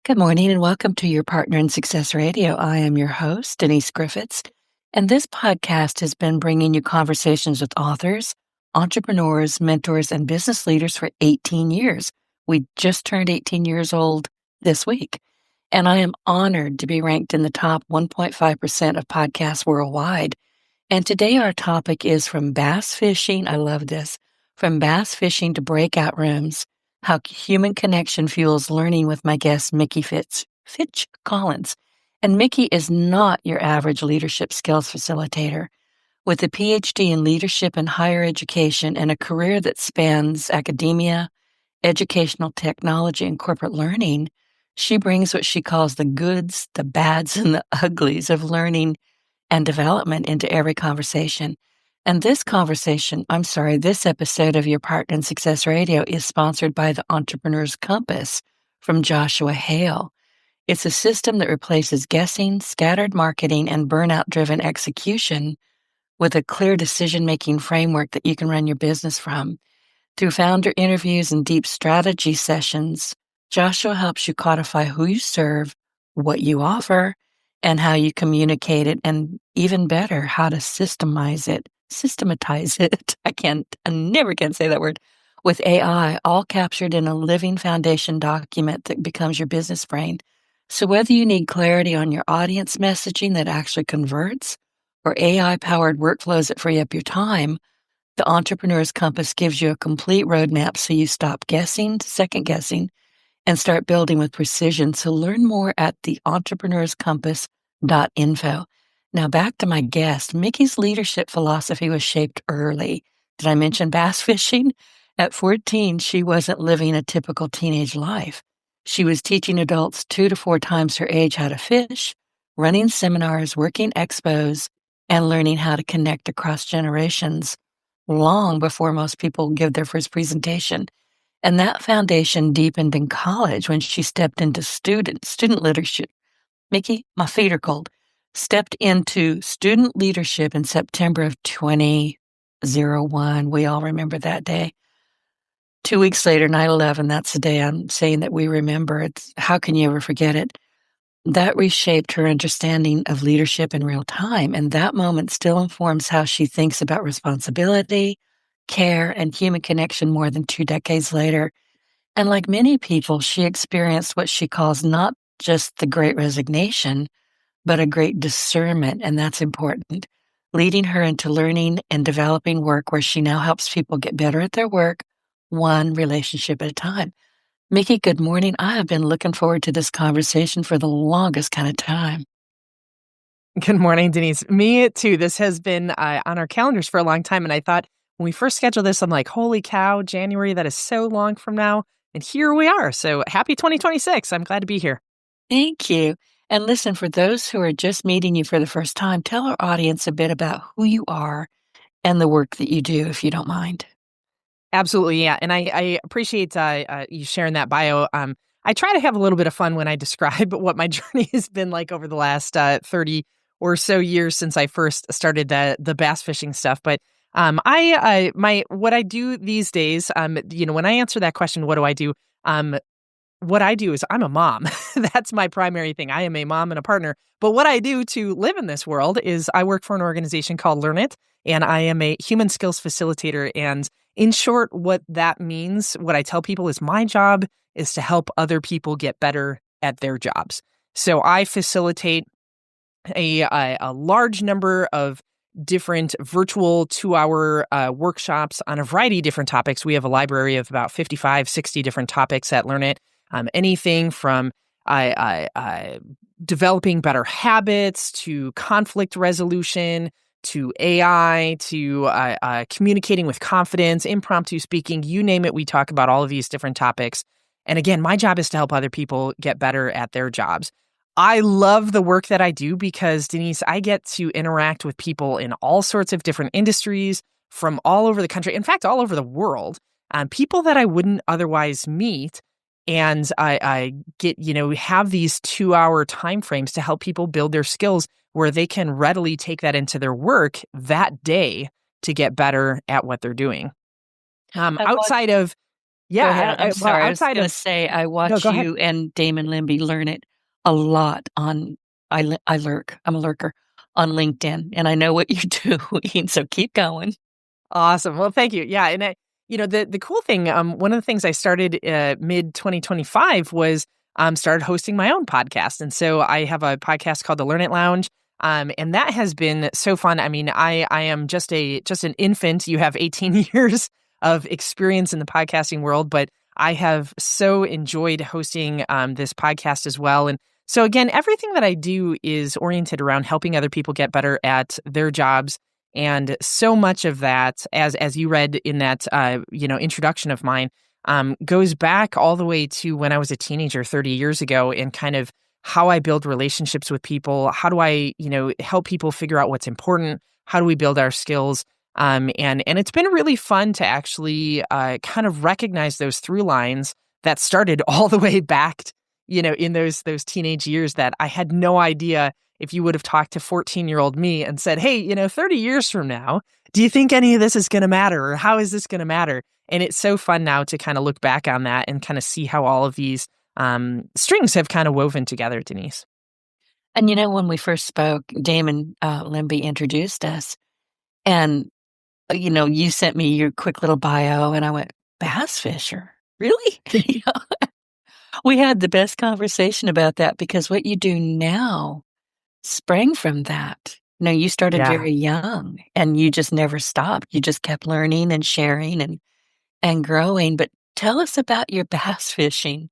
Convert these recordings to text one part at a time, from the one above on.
Good morning and welcome to your Partner in Success Radio. I am your host, Denise Griffitts, and this podcast has been bringing you conversations with authors, entrepreneurs, mentors, and business leaders for 18 years. We just turned 18 years old this week, and I am honored to be ranked in the top 1.5% of podcasts worldwide. And today our topic is from bass fishing. I love this. From bass fishing to breakout rooms. How human connection fuels learning with my guest, Mickey Fitch-Collins. And Mickey is not your average leadership skills facilitator. With a PhD in leadership and higher education and a career that spans academia, educational technology, and corporate learning, she brings what she calls the goods, the bads, and the uglies of learning and development into every conversation. And this episode of Your Partner in Success Radio is sponsored by the Entrepreneur's Compass from Joshua Hale. It's a system that replaces guessing, scattered marketing, and burnout-driven execution with a clear decision-making framework that you can run your business from. Through founder interviews and deep strategy sessions, Joshua helps you codify who you serve, what you offer, and how you communicate it, and even better, how to systematize it. I never can say that word. With AI, all captured in a living foundation document that becomes your business brain. So whether you need clarity on your audience messaging that actually converts, or AI-powered workflows that free up your time, the Entrepreneur's Compass gives you a complete roadmap so you stop second guessing, and start building with precision. So learn more at theentrepreneurscompass.info. Now back to my guest. Mickey's leadership philosophy was shaped early. Did I mention bass fishing? At 14, she wasn't living a typical teenage life. She was teaching adults 2 to 4 times her age how to fish, running seminars, working expos, and learning how to connect across generations long before most people give their first presentation. And that foundation deepened in college when she stepped into student leadership. Mickey, my feet are cold. Stepped into student leadership in September of 2001. We all remember that day. 2 weeks later, 9/11, that's the day I'm saying that we remember. How can you ever forget it? That reshaped her understanding of leadership in real time, and that moment still informs how she thinks about responsibility, care, and human connection more than 2 decades later. And like many people, she experienced what she calls not just the great resignation, but a great discernment, and that's important, leading her into learning and developing work where she now helps people get better at their work, one relationship at a time. Mickey, good morning. I have been looking forward to this conversation for the longest kind of time. Good morning, Denise. Me too. This has been on our calendars for a long time. And I thought when we first scheduled this, I'm like, holy cow, January, that is so long from now. And here we are. So happy 2026. I'm glad to be here. Thank you. And listen, for those who are just meeting you for the first time, tell our audience a bit about who you are and the work that you do, if you don't mind. Absolutely. Yeah. And I appreciate you sharing that bio. I try to have a little bit of fun when I describe what my journey has been like over the last 30 or so years since I first started the bass fishing stuff. But what I do these days, when I answer that question, what do I do? What I do is I'm a mom. That's my primary thing. I am a mom and a partner. But what I do to live in this world is I work for an organization called Learn It, and I am a human skills facilitator. And in short, what that means, what I tell people is my job is to help other people get better at their jobs. So I facilitate a large number of different virtual 2-hour workshops on a variety of different topics. We have a library of about 55, 60 different topics at Learn It. Anything from developing better habits to conflict resolution to AI to communicating with confidence, impromptu speaking, you name it. We talk about all of these different topics. And again, my job is to help other people get better at their jobs. I love the work that I do because, Denise, I get to interact with people in all sorts of different industries from all over the country, in fact, all over the world, people that I wouldn't otherwise meet. And I get, have these 2-hour timeframes to help people build their skills where they can readily take that into their work that day to get better at what they're doing. Outside of Yeah, Go ahead. I'm well, sorry. I was outside going to of say I no, watch go ahead. you and Damon Limby learn it a lot on. I lurk. I'm a lurker on LinkedIn, and I know what you're doing. So keep going. Awesome. Well, thank you. Yeah, and the cool thing, one of the things I started mid 2025 was started hosting my own podcast, and so I have a podcast called the Learn It Lounge, and that has been so fun. I mean, I am just an infant. You have 18 years of experience in the podcasting world, but I have so enjoyed hosting this podcast as well. And so again, everything that I do is oriented around helping other people get better at their jobs. And so much of that, as you read in that introduction of mine, goes back all the way to when I was a teenager 30 years ago, and kind of how I build relationships with people. How do I help people figure out what's important? How do we build our skills? And it's been really fun to actually kind of recognize those through lines that started all the way back, in those teenage years, that I had no idea. If you would have talked to 14-year-old me and said, hey, 30 years from now, do you think any of this is going to matter? Or how is this going to matter? And it's so fun now to kind of look back on that and kind of see how all of these strings have kind of woven together, Denise. And when we first spoke, Damon Limby introduced us, and you sent me your quick little bio, and I went, bass fisher, really? We had the best conversation about that, because what you do now sprang from that. You started Yeah. very young, and you just never stopped. You just kept learning and sharing and growing. But tell us about your bass fishing.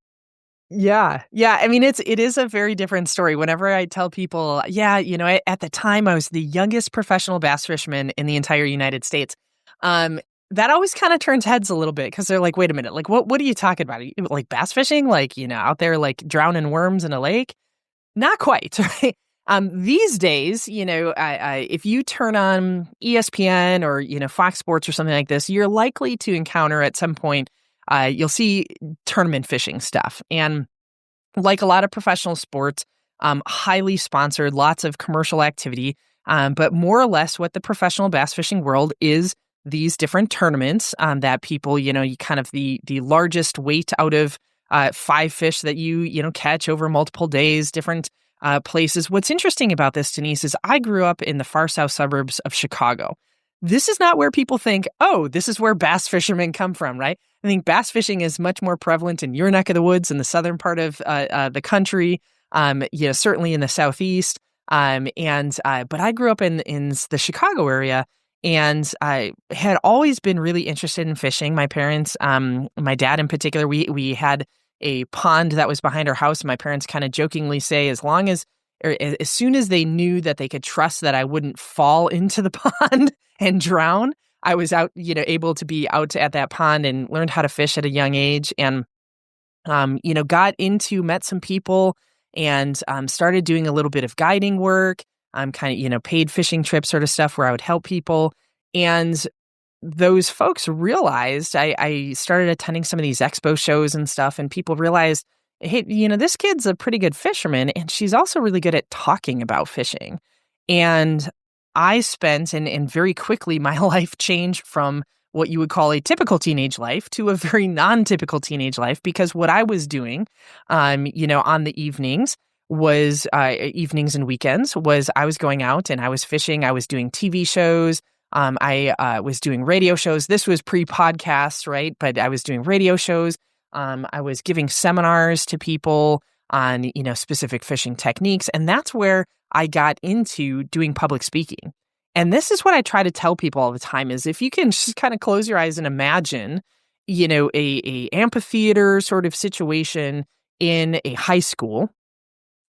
Yeah. Yeah. I mean, it is a very different story. Whenever I tell people, yeah, at the time I was the youngest professional bass fisherman in the entire United States. Um, that always kind of turns heads a little bit, because they're like, wait a minute, like what are you talking about? Are you, like, bass fishing? Like, out there like drowning worms in a lake? Not quite, right? These days, if you turn on ESPN or, Fox Sports or something like this, you're likely to encounter at some point, you'll see tournament fishing stuff. And like a lot of professional sports, highly sponsored, lots of commercial activity. But more or less what the professional bass fishing world is, these different tournaments that people, you kind of the largest weight out of 5 fish that you catch over multiple days, different places. What's interesting about this, Denise, is I grew up in the far south suburbs of Chicago. This is not where people think, oh, this is where bass fishermen come from, right? I think bass fishing is much more prevalent in your neck of the woods, in the southern part of the country, certainly in the southeast. But I grew up in the Chicago area, and I had always been really interested in fishing. My parents, my dad in particular, we had a pond that was behind our house. My parents kind of jokingly say, as soon as they knew that they could trust that I wouldn't fall into the pond and drown, I was out, able to be out at that pond, and learned how to fish at a young age. And, met some people, and started doing a little bit of guiding work. Kind of, paid fishing trip sort of stuff where I would help people. And those folks realized, I started attending some of these expo shows and stuff, and people realized, hey, this kid's a pretty good fisherman, and she's also really good at talking about fishing. And I spent, and very quickly, my life changed from what you would call a typical teenage life to a very non-typical teenage life, because what I was doing, on the evenings was, evenings and weekends, was I was going out and I was fishing. I was doing TV shows. I was doing radio shows. This was pre-podcast, right? But I was doing radio shows. I was giving seminars to people on, specific fishing techniques. And that's where I got into doing public speaking. And this is what I try to tell people all the time, is if you can just kind of close your eyes and imagine, a amphitheater sort of situation in a high school,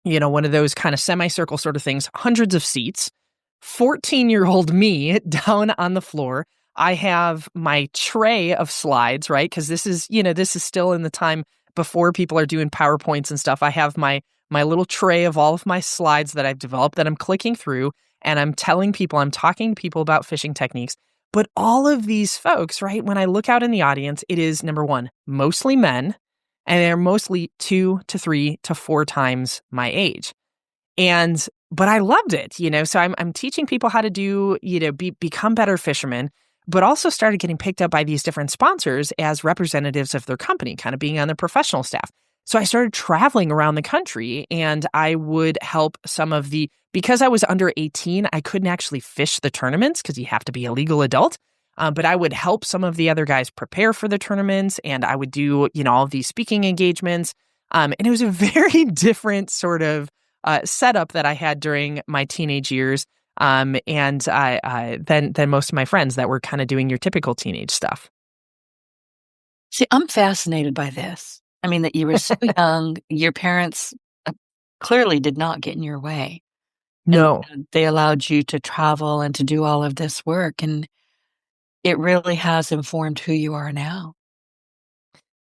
one of those kind of semicircle sort of things, hundreds of seats, 14-year-old me down on the floor. I have my tray of slides, right? Because this is still in the time before people are doing PowerPoints and stuff. I have my little tray of all of my slides that I've developed that I'm clicking through, and I'm talking to people about fishing techniques. But all of these folks, right, when I look out in the audience, it is, number one, mostly men, and they're mostly 2 to 3 to 4 times my age. But I loved it, so I'm teaching people how to do, become better fishermen. but also started getting picked up by these different sponsors as representatives of their company, kind of being on the professional staff. So I started traveling around the country, and I would help because I was under 18, I couldn't actually fish the tournaments because you have to be a legal adult. But I would help some of the other guys prepare for the tournaments, and I would do, all of these speaking engagements. And it was a very different sort of setup that I had during my teenage years, than most of my friends that were kind of doing your typical teenage stuff. See, I'm fascinated by this. I mean, that you were so young, your parents clearly did not get in your way. And No. they allowed you to travel and to do all of this work. And it really has informed who you are now.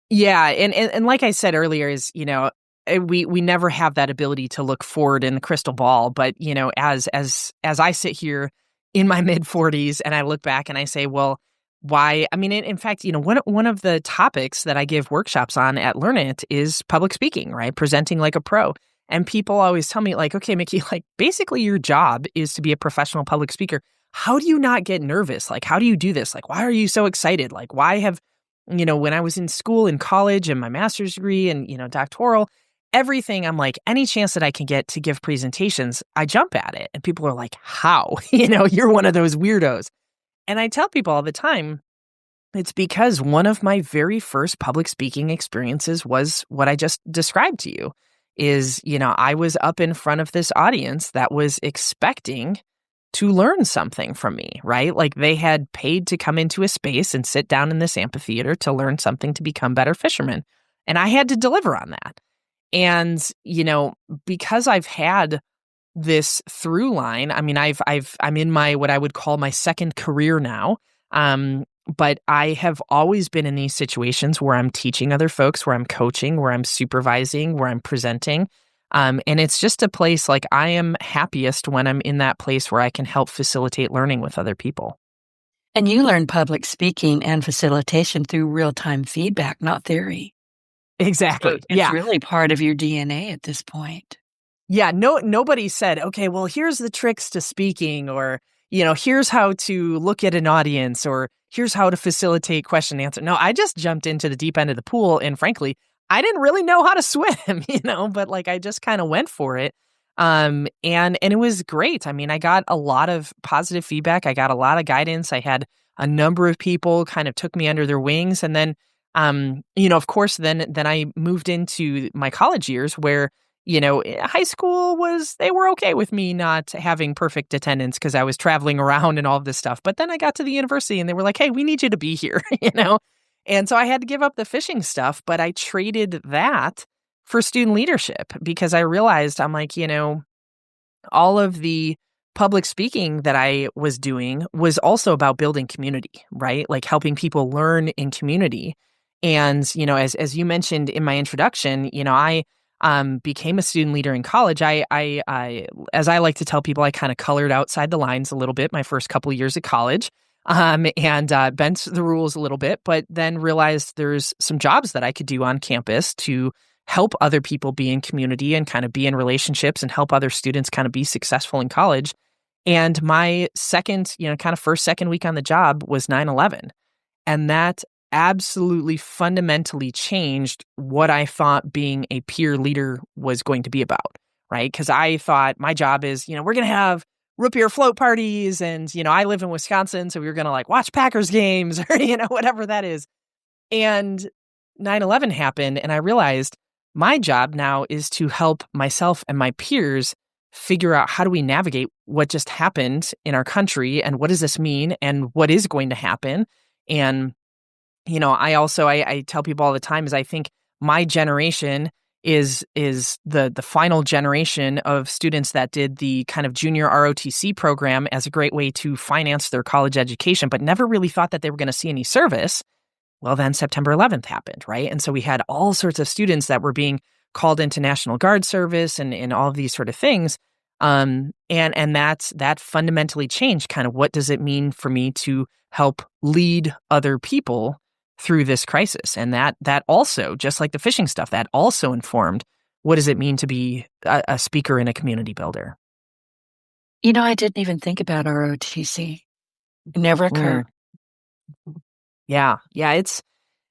Yeah, and like I said earlier, we never have that ability to look forward in the crystal ball. But as I sit here in my mid 40s and I look back and I say, well, why? I mean, in fact, one of the topics that I give workshops on at Learn It is public speaking, right? Presenting like a pro. And people always tell me, like, okay, Mickey, like basically your job is to be a professional public speaker. How do you not get nervous? Like, how do you do this? Like, why are you so excited? Like, why have when I was in school, in college, and my master's degree and, doctoral, everything, I'm like, any chance that I can get to give presentations, I jump at it. And people are like, how? You're one of those weirdos. And I tell people all the time, it's because one of my very first public speaking experiences was what I just described to you is, I was up in front of this audience that was expecting to learn something from me, right? Like they had paid to come into a space and sit down in this amphitheater to learn something to become better fishermen. And I had to deliver on that. And, because I've had this through line, I mean, I'm in my, what I would call my second career now. But I have always been in these situations where I'm teaching other folks, where I'm coaching, where I'm supervising, where I'm presenting. And it's just a place like I am happiest when I'm in that place where I can help facilitate learning with other people. And you learn public speaking and facilitation through real-time feedback, not theory. Exactly. So it's really part of your DNA at this point. Yeah. Nobody said, okay, well, here's the tricks to speaking, or, here's how to look at an audience, or here's how to facilitate question and answer. No, I just jumped into the deep end of the pool. And frankly, I didn't really know how to swim, but like I just kind of went for it. And it was great. I mean, I got a lot of positive feedback. I got a lot of guidance. I had a number of people kind of took me under their wings. And then, of course, then I moved into my college years where, high school they were okay with me not having perfect attendance because I was traveling around and all of this stuff. But then I got to the university and they were like, hey, we need you to be here, And so I had to give up the fishing stuff, but I traded that for student leadership because I realized I'm like, all of the public speaking that I was doing was also about building community, right? Like helping people learn in community. And, as you mentioned in my introduction, I became a student leader in college. I as I like to tell people, I kind of colored outside the lines a little bit my first couple of years at college. And bent the rules a little bit, but then realized there's some jobs that I could do on campus to help other people be in community and kind of be in relationships and help other students kind of be successful in college. And my second week on the job was 9/11. And that absolutely fundamentally changed what I thought being a peer leader was going to be about, right? Because I thought my job is, we're going to have root beer float parties. And, I live in Wisconsin, so we were going to like watch Packers games or, whatever that is. And 9/11 happened. And I realized my job now is to help myself and my peers figure out how do we navigate what just happened in our country and what does this mean and what is going to happen. And, I tell people all the time is I think my generation is the final generation of students that did the kind of junior ROTC program as a great way to finance their college education, but never really thought that they were going to see any service. Well, then September 11th happened, right? And so we had all sorts of students that were being called into National Guard service and all of these sort of things. And that fundamentally changed kind of what does it mean for me to help lead other people through this crisis. And that also, just like the fishing stuff, that also informed what does it mean to be a speaker and a community builder. I didn't even think about ROTC. It never occurred. Yeah. Yeah.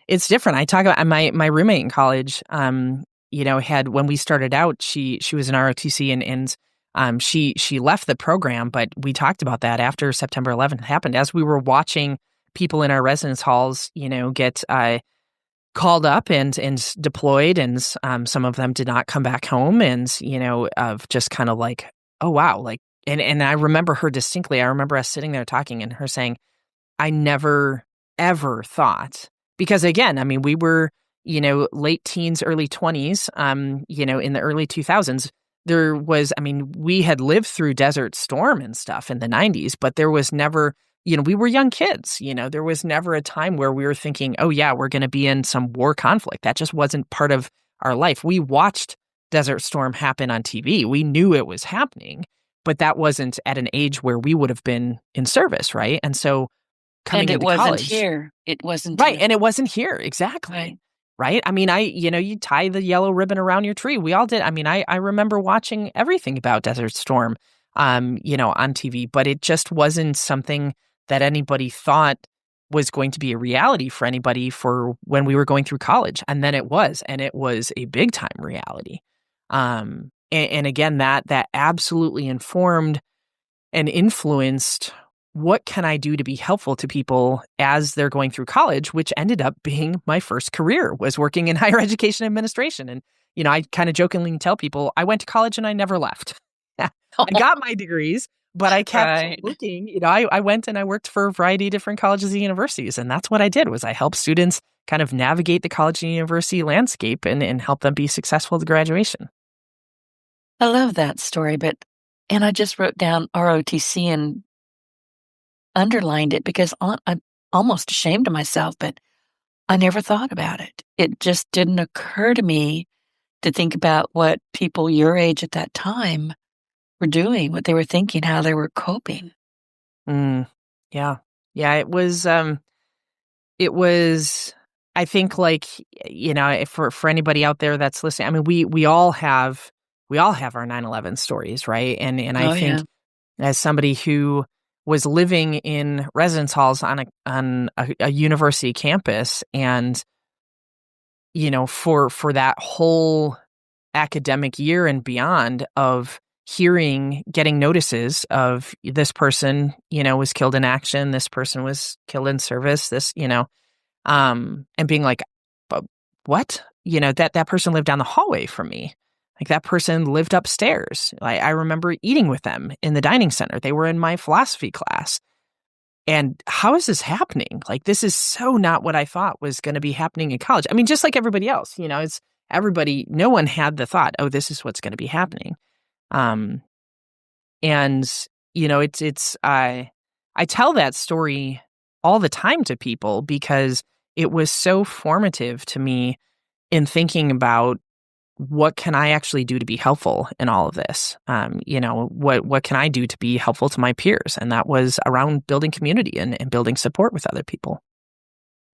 It's different. I talk about my roommate in college, had when we started out, she was an ROTC and she left the program, but we talked about that after September 11th happened, as we were watching people in our residence halls, get called up and deployed, and some of them did not come back home, and of just kind of like, oh wow, like, and I remember her distinctly. I remember us sitting there talking and her saying, I never, ever thought, because again, I mean, we were, late teens, early 20s, in the early 2000s. There was, I mean, we had lived through Desert Storm and stuff in the 90s, but there was never, we were young kids, there was never a time where we were thinking, oh yeah, we're going to be in some war conflict. That just wasn't part of our life. We watched Desert Storm happen on TV. We knew it was happening, but that wasn't at an age where we would have been in service, right? And so, coming And it into wasn't college. here. It wasn't Right, here. and it wasn't here, exactly. Right? I mean, you tie the yellow ribbon around your tree. We all did. I mean, I remember watching everything about Desert Storm, on TV, but it just wasn't something that anybody thought was going to be a reality for anybody for when we were going through college. And then it was, and it was a big time reality. And again, that absolutely informed and influenced what can I do to be helpful to people as they're going through college, which ended up being my first career, was working in higher education administration. And, I kind of jokingly tell people I went to college and I never left. I got my degrees, but I kept working. I went and I worked for a variety of different colleges and universities. And that's what I did, was I helped students kind of navigate the college and university landscape and help them be successful at graduation. I love that story, and I just wrote down ROTC and underlined it because I'm almost ashamed of myself, but I never thought about it. It just didn't occur to me to think about what people your age at that time were doing, what they were thinking, how they were coping. Yeah. Yeah, it was, I think, like, for anybody out there that's listening, I mean, we all have our 9/11 stories, right? And I Oh, think, yeah. as somebody who was living in residence halls on a university campus, and for that whole academic year and beyond, of getting notices of this person, was killed in action, this person was killed in service, and being like, "But what?" That person lived down the hallway from me. Like, that person lived upstairs. I remember eating with them in the dining center. They were in my philosophy class. And how is this happening? Like, this is so not what I thought was going to be happening in college. I mean, just like everybody else, it's everybody, no one had the thought, oh, this is what's going to be happening. Um, and, I tell that story all the time to people because it was so formative to me in thinking about, what can I actually do to be helpful in all of this? What can I do to be helpful to my peers? And that was around building community and building support with other people.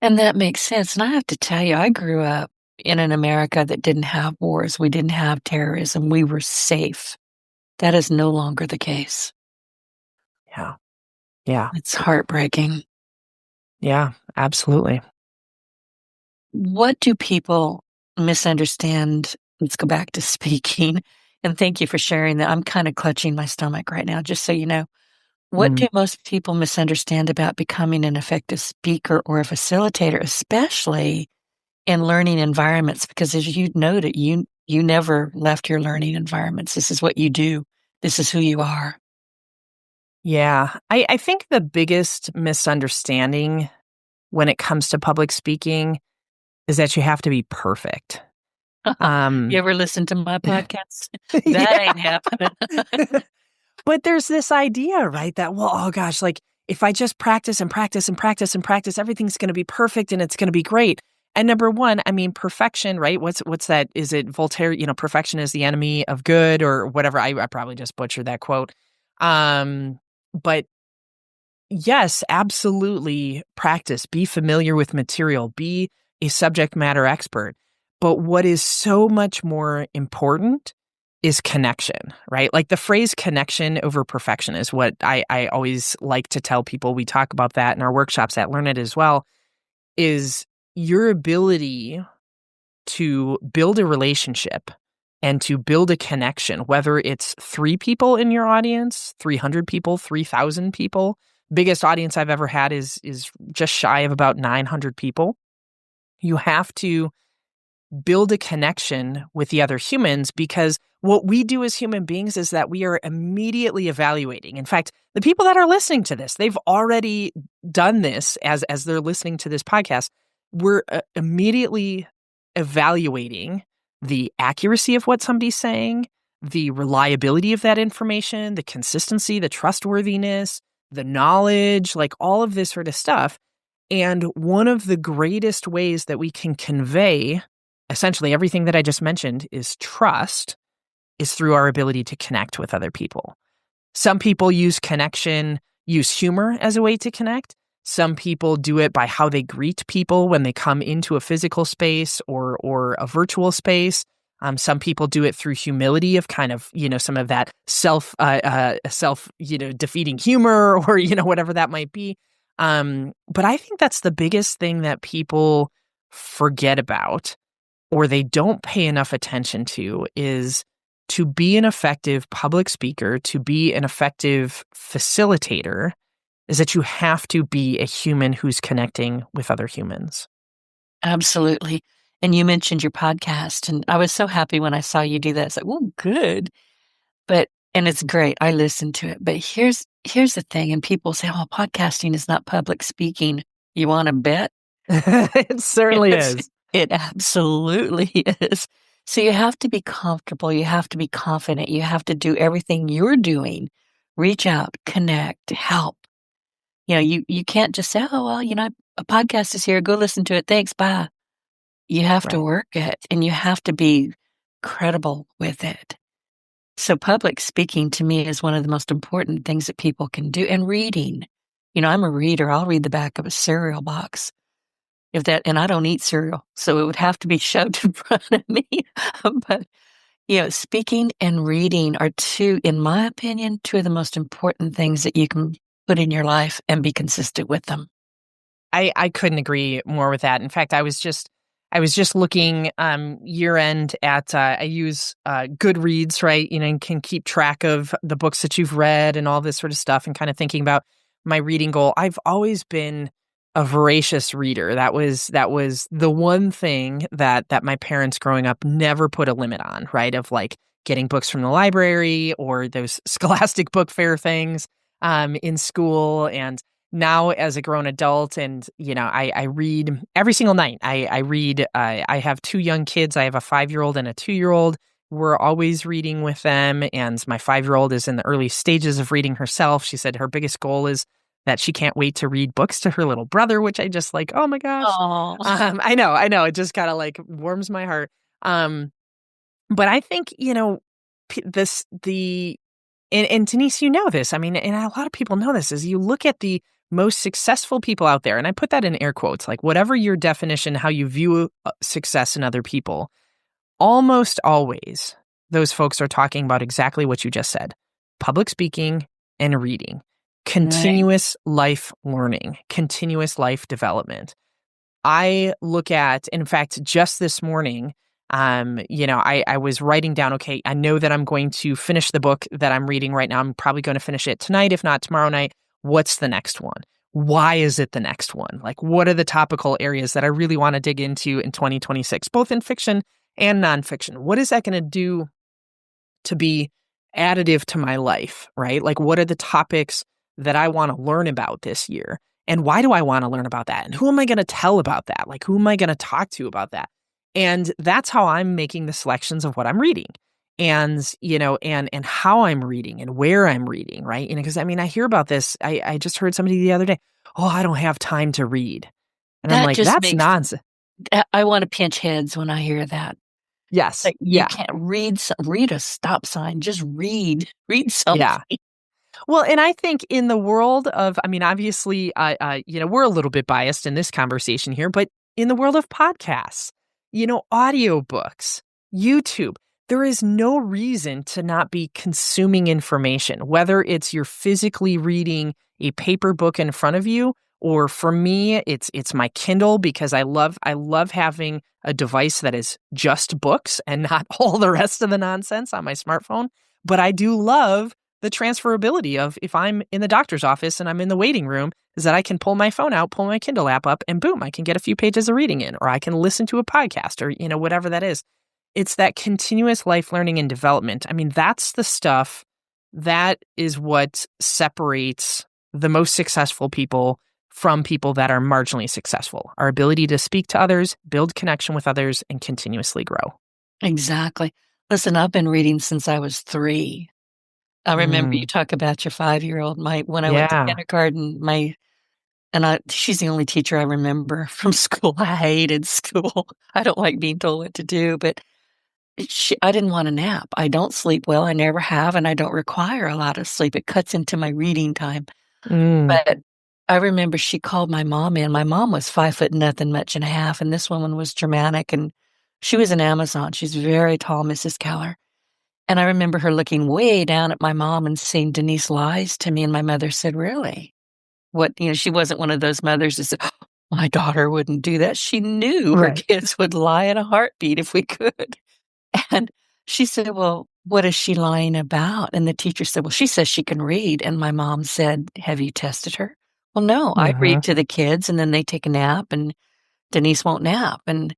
And that makes sense. And I have to tell you, I grew up in an America that didn't have wars. We didn't have terrorism. We were safe. That is no longer the case. Yeah. Yeah. It's heartbreaking. Yeah, absolutely. What do people misunderstand? Let's go back to speaking. And thank you for sharing that. I'm kind of clutching my stomach right now, just so you know. What Mm. do most people misunderstand about becoming an effective speaker or a facilitator, especially in learning environments? Because as you noted, you never left your learning environments. This is what you do. This is who you are. Yeah. I think the biggest misunderstanding when it comes to public speaking is that you have to be perfect. You Um, ever listen to my podcast? That yeah. ain't happening. But there's this idea, right, that, well, oh gosh, like, if I just practice and practice and practice and practice, everything's going to be perfect and it's going to be great. And number one, I mean, perfection, right? What's that? Is it Voltaire? Perfection is the enemy of good, or whatever. I probably just butchered that quote. But yes, absolutely, practice. Be familiar with material. Be a subject matter expert. But what is so much more important is connection, right? Like the phrase connection over perfection is what I always like to tell people. We talk about that in our workshops at Learn It as well, is your ability to build a relationship and to build a connection, whether it's 3 people in your audience, 300 people, 3,000 people. Biggest audience I've ever had is just shy of about 900 people. You have to build a connection with the other humans, because what we do as human beings is that we are immediately evaluating. In fact, the people that are listening to this, they've already done this as they're listening to this podcast. We're immediately evaluating the accuracy of what somebody's saying, the reliability of that information, the consistency, the trustworthiness, the knowledge, like all of this sort of stuff. And one of the greatest ways that we can convey essentially everything that I just mentioned is trust, is through our ability to connect with other people. Some people use humor as a way to connect. Some people do it by how they greet people when they come into a physical space or a virtual space. Some people do it through humility of kind of, some of that self defeating humor or, whatever that might be. But I think that's the biggest thing that people forget about, or they don't pay enough attention to, is to be an effective public speaker, to be an effective facilitator, is that you have to be a human who's connecting with other humans. Absolutely. And you mentioned your podcast, and I was so happy when I saw you do that. It's like, well, good. And it's great. I listened to it. But here's the thing, and people say, oh, podcasting is not public speaking. You want to bet? It certainly is. It absolutely is. So you have to be comfortable. You have to be confident. You have to do everything you're doing. Reach out, connect, help. You can't just say, oh, well, a podcast is here. Go listen to it. Thanks. Bye. You have to work it, and you have to be credible with it. So public speaking to me is one of the most important things that people can do. And reading. I'm a reader. I'll read the back of a cereal box. And I don't eat cereal, so it would have to be shoved in front of me. But, speaking and reading are in my opinion, two of the most important things that you can put in your life and be consistent with them. I couldn't agree more with that. In fact, I was just looking year end at I use Goodreads, right? And can keep track of the books that you've read and all this sort of stuff, and kind of thinking about my reading goal. I've always been a voracious reader. That was the one thing that my parents growing up never put a limit on, right? Of like getting books from the library or those Scholastic Book Fair things in school. And now as a grown adult, and I read every single night. I read. I have 2 young kids. I have a 5-year-old and a 2-year-old. We're always reading with them, and my 5-year-old is in the early stages of reading herself. She said her biggest goal is that she can't wait to read books to her little brother, which I just like, oh my gosh. I know. It just kind of like warms my heart. But I think, and Denise, you know this, I mean, and a lot of people know this, is you look at the most successful people out there, and I put that in air quotes, like whatever your definition, how you view success in other people, almost always those folks are talking about exactly what you just said: public speaking and reading. Continuous life learning, continuous life development. I look at, in fact, just this morning, I was writing down, okay, I know that I'm going to finish the book that I'm reading right now. I'm probably going to finish it tonight, if not tomorrow night. What's the next one? Why is it the next one? Like, what are the topical areas that I really want to dig into in 2026, both in fiction and nonfiction? What is that going to do to be additive to my life, right? Like, what are the topics that I want to learn about this year? And why do I want to learn about that? And who am I going to tell about that? Like, who am I going to talk to about that? And that's how I'm making the selections of what I'm reading, and, and how I'm reading and where I'm reading, right? Because I hear about this. I just heard somebody the other day, oh, I don't have time to read. And I'm like, that's nonsense. I want to pinch heads when I hear that. Yes. Like, you can't read a stop sign. Just read something. Yeah. Well, and I think in the world of, obviously, we're a little bit biased in this conversation here, but in the world of podcasts, audiobooks, YouTube, there is no reason to not be consuming information, whether it's you're physically reading a paper book in front of you, or for me, it's my Kindle, because I love having a device that is just books and not all the rest of the nonsense on my smartphone. But I do love the transferability of, if I'm in the doctor's office and I'm in the waiting room, is that I can pull my phone out, pull my Kindle app up, and boom, I can get a few pages of reading in, or I can listen to a podcast, or, whatever that is. It's that continuous life learning and development. I mean, that's the stuff that is what separates the most successful people from people that are marginally successful. Our ability to speak to others, build connection with others, and continuously grow. Exactly. Listen, I've been reading since I was 3. I remember you talk about your 5-year-old. When I went to Yeah. kindergarten, she's the only teacher I remember from school. I hated school. I don't like being told what to do, but I didn't want a nap. I don't sleep well. I never have, and I don't require a lot of sleep. It cuts into my reading time. But I remember she called my mom in. My mom was 5 foot nothing, much and a half, and this woman was Germanic, and she was an Amazon. She's very tall, Mrs. Keller. And I remember her looking way down at my mom and saying, "Denise lies to me." And my mother said, "Really?" She wasn't one of those mothers that said, "Oh, my daughter wouldn't do that." She knew her Right. kids would lie in a heartbeat if we could. And she said, "Well, what is she lying about?" And the teacher said, "Well, she says she can read." And my mom said, "Have you tested her?" "Well, no, I read to the kids and then they take a nap and Denise won't nap." And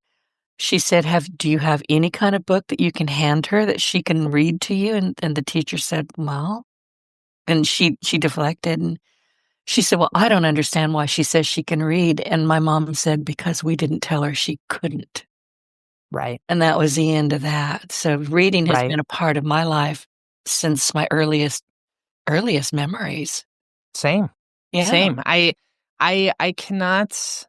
she said, "Do you have any kind of book that you can hand her that she can read to you?" And the teacher said, "Well," and she deflected, and she said, "Well, I don't understand why she says she can read." And my mom said, "Because we didn't tell her she couldn't." Right. And that was the end of that. So reading has Right. been a part of my life since my earliest memories. Same. Yeah. Same. I cannot.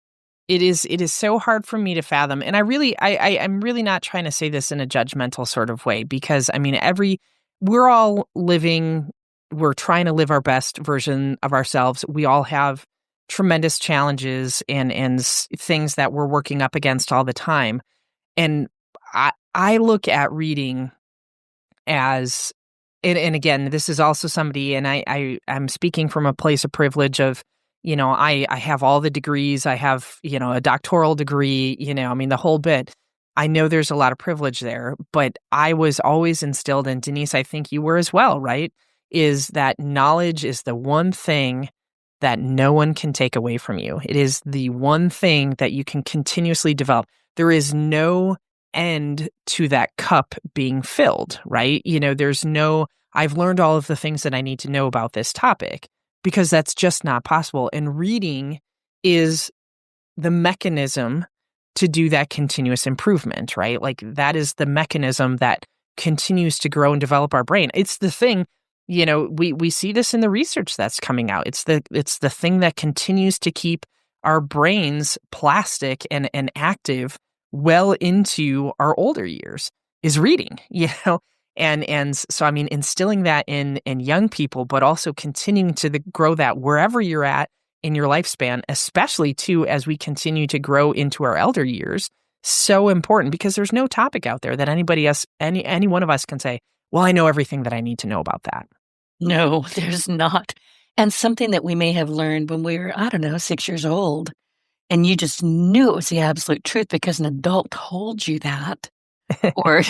It is so hard for me to fathom. And I'm really not trying to say this in a judgmental sort of way, because I mean, we're all we're trying to live our best version of ourselves. We all have tremendous challenges and things that we're working up against all the time. And I look at reading as, and again, this is also somebody, and I'm speaking from a place of privilege of, I have all the degrees. I have, a doctoral degree, I mean, the whole bit. I know there's a lot of privilege there, but I was always instilled, and Denise, I think you were as well, right? Is that knowledge is the one thing that no one can take away from you. It is the one thing that you can continuously develop. There is no end to that cup being filled, right? I've learned all of the things that I need to know about this topic, because that's just not possible. And reading is the mechanism to do that continuous improvement, right? Like, that is the mechanism that continues to grow and develop our brain. It's the thing, we see this in the research that's coming out. It's the thing that continues to keep our brains plastic and active well into our older years, is reading, and so, I mean, instilling that in young people, but also continuing to grow that wherever you're at in your lifespan, especially too, as we continue to grow into our elder years, so important, because there's no topic out there that anybody else, any one of us can say, "Well, I know everything that I need to know about that." No, there's not. And something that we may have learned when we were, I don't know, 6 years old, and you just knew it was the absolute truth because an adult told you that, or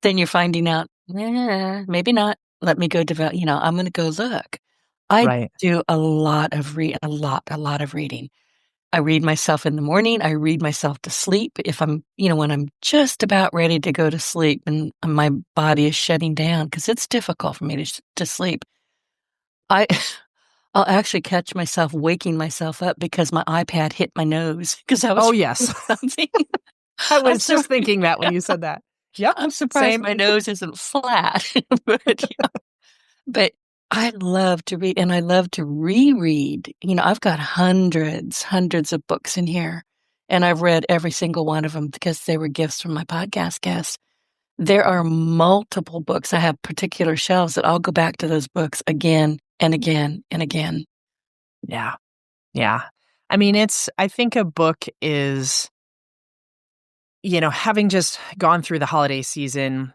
then you're finding out, maybe not. Let me go develop, I'm gonna go look. I Right. do a lot of a lot of reading. I read myself in the morning. I read myself to sleep. If I'm, when I'm just about ready to go to sleep and my body is shutting down, because it's difficult for me to sleep. I I'll actually catch myself waking myself up because my iPad hit my nose because I Oh, was yes. reading something. I I'm was so just thinking that when you said that. Yep. I'm surprised Same. my nose isn't flat, but but I love to read, and I love to reread. I've got hundreds of books in here, and I've read every single one of them because they were gifts from my podcast guests. There are multiple books. I have particular shelves that I'll go back to those books again and again and again. Yeah. Yeah. I mean, I think a book is, having just gone through the holiday season,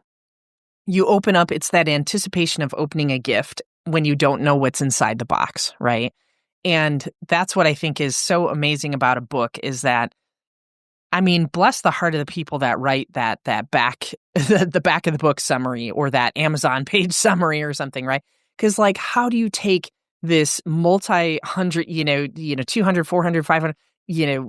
you open up, it's that anticipation of opening a gift when you don't know what's inside the box, right? And that's what I think is so amazing about a book is that, I mean, bless the heart of the people that write that back, the back of the book summary or that Amazon page summary or something, right? Because like, how do you take this multi-hundred, 200, 400, 500,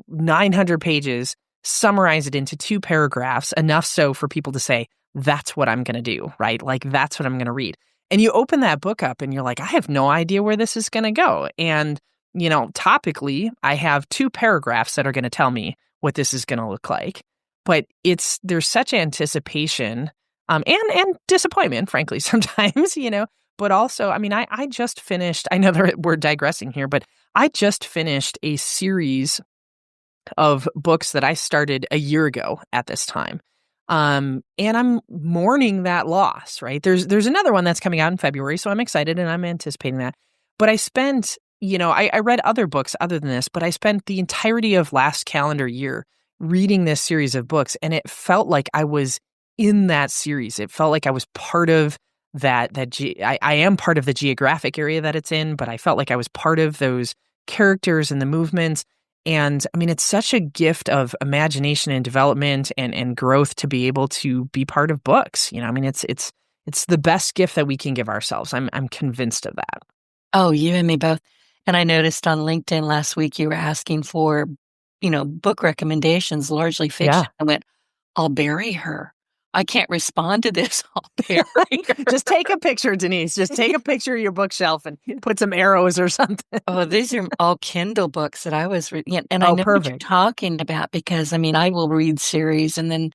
900 pages, summarize it into 2 paragraphs, enough so for people to say, that's what I'm going to do, right? Like, that's what I'm going to read. And you open that book up and you're like, I have no idea where this is going to go. And, topically, I have 2 paragraphs that are going to tell me what this is going to look like. But there's such anticipation and disappointment, frankly, sometimes, but also, I mean, I just finished, I know that we're digressing here, but I just finished a series of books that I started a year ago at this time. And I'm mourning that loss, right? There's another one that's coming out in February, so I'm excited and I'm anticipating that. But I spent, I read other books other than this, but I spent the entirety of last calendar year reading this series of books, and it felt like I was in that series. It felt like I was part of I am part of the geographic area that it's in, but I felt like I was part of those characters and the movements. And I mean, it's such a gift of imagination and development and growth to be able to be part of books. I mean, it's the best gift that we can give ourselves. I'm convinced of that. Oh, you and me both. And I noticed on LinkedIn last week you were asking for, book recommendations, largely fiction. Yeah. I went, I'll bury her. I can't respond to this. I'll bury her. Just take a picture, Denise. Just take a picture of your bookshelf and put some arrows or something. Oh, these are all Kindle books that I was reading. And I know what you're Perfect. talking about because, I mean, I will read series and then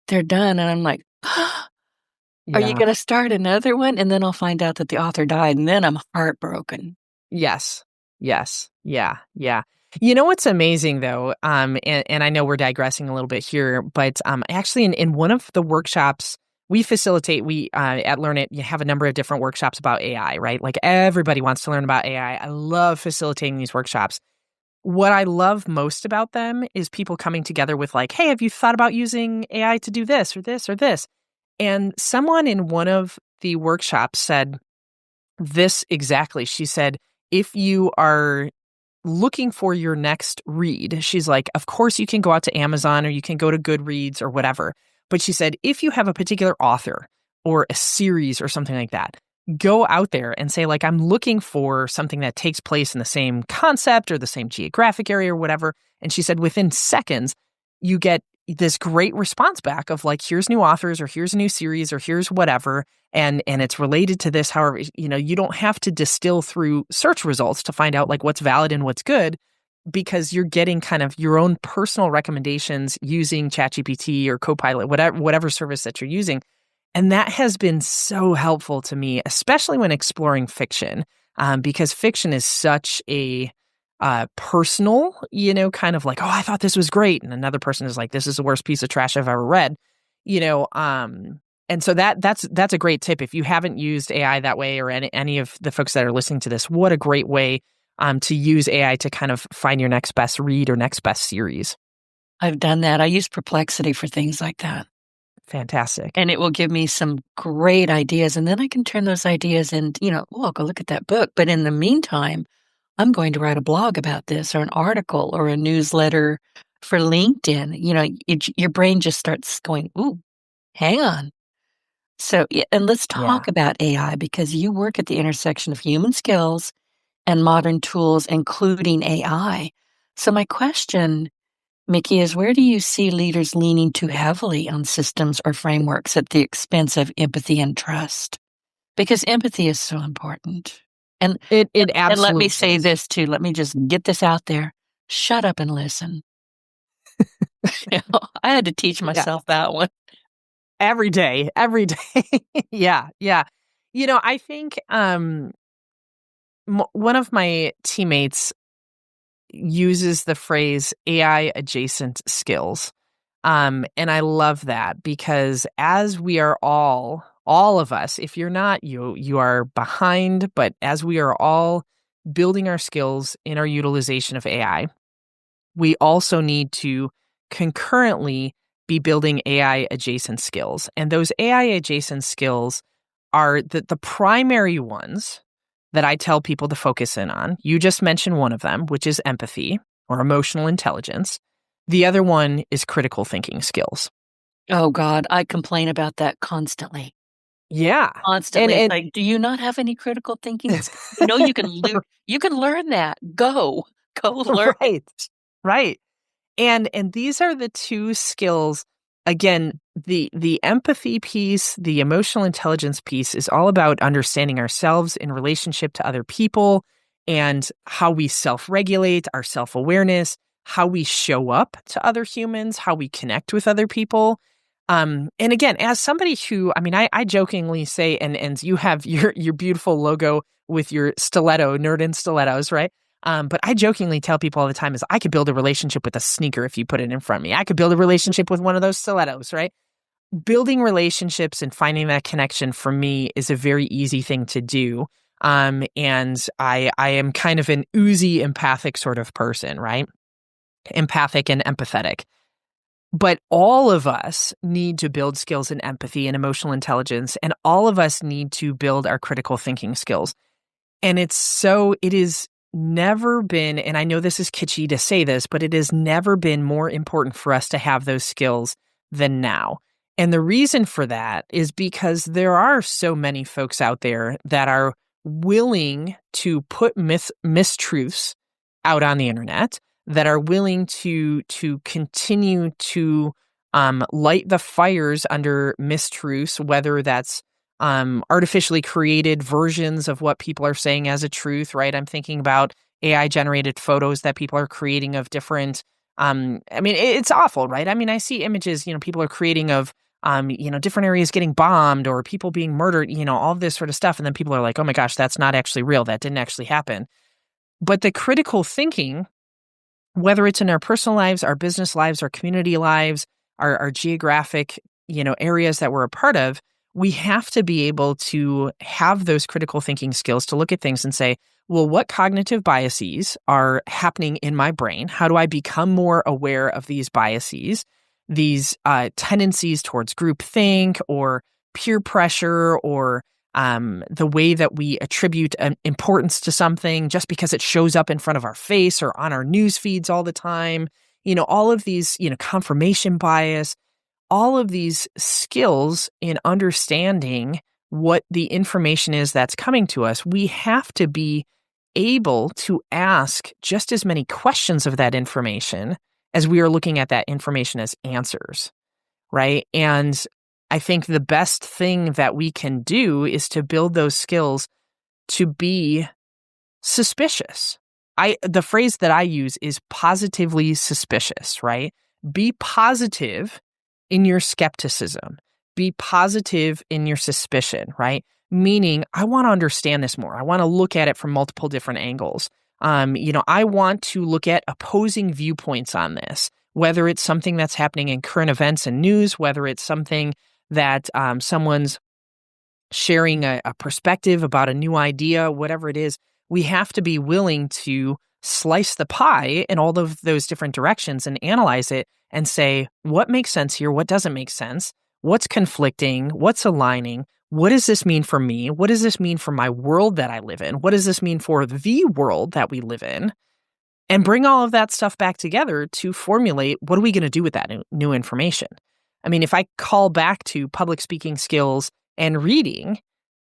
they're done. And I'm like, are you going to start another one? And then I'll find out that the author died. And then I'm heartbroken. Yes. Yeah. You know what's amazing though, and I know we're digressing a little bit here, but actually in one of the workshops we facilitate, at Learn It, you have a number of different workshops about AI, right? Like everybody wants to learn about AI. I love facilitating these workshops. What I love most about them is people coming together with like, hey, have you thought about using AI to do this or this or this? And someone in one of the workshops said this exactly. She said, if you are looking for your next read, she's like, of course you can go out to Amazon or you can go to Goodreads or whatever. But she said, if you have a particular author or a series or something like that, go out there and say, like, I'm looking for something that takes place in the same concept or the same geographic area or whatever. And she said, within seconds, you get this great response back of like, here's new authors or here's a new series or here's whatever. And it's related to this. However, you don't have to distill through search results to find out like what's valid and what's good, because you're getting kind of your own personal recommendations using ChatGPT or Copilot, whatever service that you're using. And that has been so helpful to me, especially when exploring fiction, because fiction is such a personal, kind of like, oh, I thought this was great. And another person is like, this is the worst piece of trash I've ever read, and so that's a great tip. If you haven't used AI that way, or any of the folks that are listening to this, what a great way to use AI to kind of find your next best read or next best series. I've done that. I use Perplexity for things like that. Fantastic. And it will give me some great ideas. And then I can turn those ideas into, I'll go look at that book. But in the meantime, I'm going to write a blog about this or an article or a newsletter for LinkedIn. Your brain just starts going, ooh, hang on. So, and let's talk about AI, because you work at the intersection of human skills and modern tools, including AI. So my question, Mickey, is where do you see leaders leaning too heavily on systems or frameworks at the expense of empathy and trust? Because empathy is so important. And it absolutely and let me say is. this too. Let me just get this out there. Shut up and listen. I had to teach myself that one. Every day. Yeah. I think one of my teammates uses the phrase AI adjacent skills. And I love that, because as we are all of us, if you're not, you are behind, but as we are all building our skills in our utilization of AI, we also need to concurrently be building AI adjacent skills. And those AI adjacent skills are the primary ones that I tell people to focus in on. You just mentioned one of them, which is empathy or emotional intelligence. The other one is critical thinking skills. Oh God, I complain about that constantly. Yeah. Constantly. It's And like, do you not have any critical thinking skills? You can learn that. Go learn it. right. Right. And these are the two skills. Again, the empathy piece, the emotional intelligence piece is all about understanding ourselves in relationship to other people and how we self-regulate, our self-awareness, how we show up to other humans, how we connect with other people. And again, as somebody who, I jokingly say, and you have your beautiful logo with your stiletto, nerd in stilettos, right? But I jokingly tell people all the time is I could build a relationship with a sneaker if you put it in front of me. I could build a relationship with one of those stilettos, right? Building relationships and finding that connection for me is a very easy thing to do. And I am kind of an oozy empathic sort of person, right? Empathic and empathetic. But all of us need to build skills in empathy and emotional intelligence, and all of us need to build our critical thinking skills. And it is never been, and I know this is kitschy to say this, but it has never been more important for us to have those skills than now. And the reason for that is because there are so many folks out there that are willing to put mistruths out on the internet, that are willing to continue to light the fires under mistruths, whether that's artificially created versions of what people are saying as a truth, right? I'm thinking about AI generated photos that people are creating of different, it's awful, right? I see images, people are creating of, different areas getting bombed or people being murdered, all of this sort of stuff. And then people are like, oh my gosh, that's not actually real. That didn't actually happen. But the critical thinking, whether it's in our personal lives, our business lives, our community lives, our geographic, areas that we're a part of, we have to be able to have those critical thinking skills to look at things and say, well, what cognitive biases are happening in my brain? How do I become more aware of these biases, these tendencies towards groupthink or peer pressure or the way that we attribute importance to something just because it shows up in front of our face or on our news feeds all the time, all of these, confirmation bias, all of these skills in understanding what the information is that's coming to us. We have to be able to ask just as many questions of that information as we are looking at that information as answers, right? And I think the best thing that we can do is to build those skills to be suspicious. The phrase that I use is positively suspicious, right? Be positive in your skepticism. Be positive in your suspicion, right? Meaning, I want to understand this more. I want to look at it from multiple different angles. I want to look at opposing viewpoints on this, whether it's something that's happening in current events and news, whether it's something that someone's sharing a perspective about a new idea, whatever it is. We have to be willing to slice the pie in all of those different directions and analyze it and say, what makes sense here? What doesn't make sense? What's conflicting? What's aligning? What does this mean for me? What does this mean for my world that I live in? What does this mean for the world that we live in? And bring all of that stuff back together to formulate what are we going to do with that new information? If I call back to public speaking skills and reading,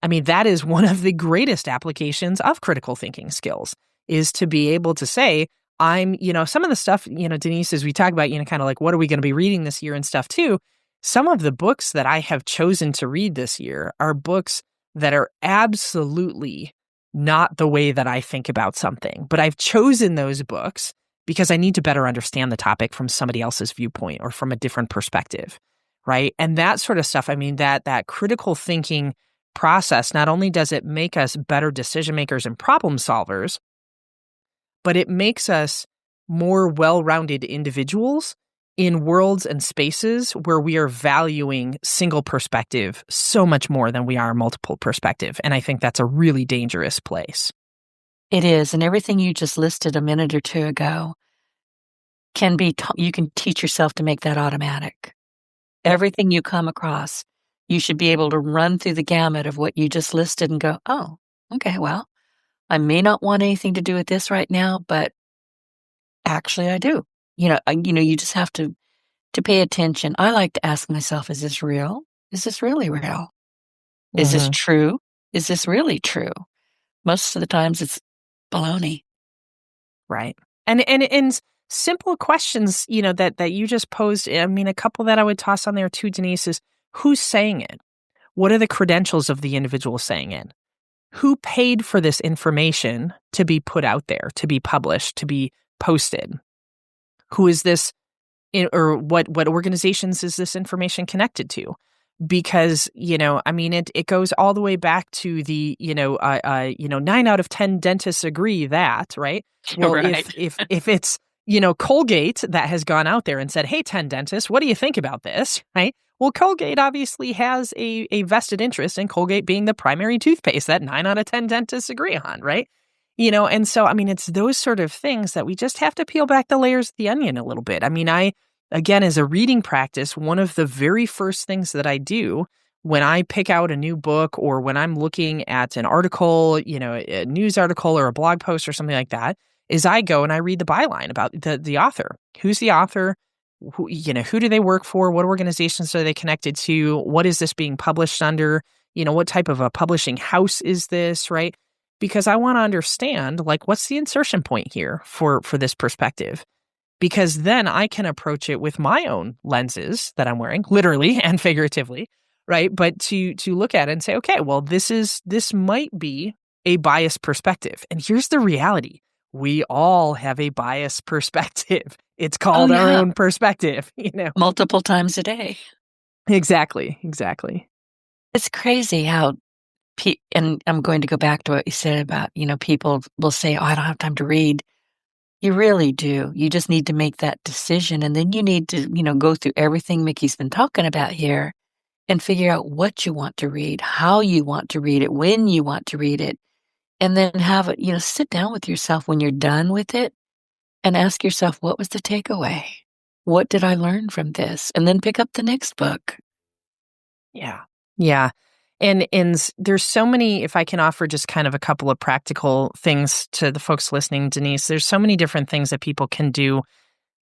that is one of the greatest applications of critical thinking skills, is to be able to say, some of the stuff, Denise, as we talk about, kind of like, what are we going to be reading this year and stuff too? Some of the books that I have chosen to read this year are books that are absolutely not the way that I think about something. But I've chosen those books because I need to better understand the topic from somebody else's viewpoint or from a different perspective, right? And that sort of stuff, that critical thinking process, not only does it make us better decision makers and problem solvers, but it makes us more well-rounded individuals in worlds and spaces where we are valuing single perspective so much more than we are multiple perspective. And I think that's a really dangerous place. It is. And everything you just listed a minute or two ago can be, you can teach yourself to make that automatic. Everything you come across, you should be able to run through the gamut of what you just listed and go, oh, okay, well, I may not want anything to do with this right now, but actually I do. You just have to pay attention. I like to ask myself, is this real? Is this really real? Is this Mhm. true? Is this really true? Most of the times it's baloney. Right. And simple questions, that you just posed. I mean, a couple that I would toss on there too, Denise, is who's saying it? What are the credentials of the individual saying it? Who paid for this information to be put out there, to be published, to be posted? Who is this or what organizations is this information connected to? Because, I mean, it goes all the way back to the, 9 out of 10 dentists agree that, right? Well, Right. if it's, Colgate that has gone out there and said, "Hey, 10 dentists, what do you think about this?" Right? Well, Colgate obviously has a vested interest in Colgate being the primary toothpaste that 9 out of 10 dentists agree on, right? And so, I mean, it's those sort of things that we just have to peel back the layers of the onion a little bit. I mean, again, as a reading practice, one of the very first things that I do when I pick out a new book or when I'm looking at an article, a news article or a blog post or something like that, is I go and I read the byline about the author. Who's the author? Who do they work for? What organizations are they connected to? What is this being published under? What type of a publishing house is this, right? Because I want to understand, like, what's the insertion point here for this perspective? Because then I can approach it with my own lenses that I'm wearing, literally and figuratively, right? But to look at it and say, okay, well, this might be a biased perspective. And here's the reality. We all have a biased perspective. It's Oh, called our yeah. own perspective. Multiple times a day. Exactly. It's crazy how, and I'm going to go back to what you said about, people will say, oh, I don't have time to read. You really do. You just need to make that decision. And then you need to, go through everything Mickey's been talking about here and figure out what you want to read, how you want to read it, when you want to read it. And then have it, sit down with yourself when you're done with it and ask yourself, what was the takeaway? What did I learn from this? And then pick up the next book. Yeah. Yeah. And there's so many, if I can offer just kind of a couple of practical things to the folks listening, Denise, there's so many different things that people can do.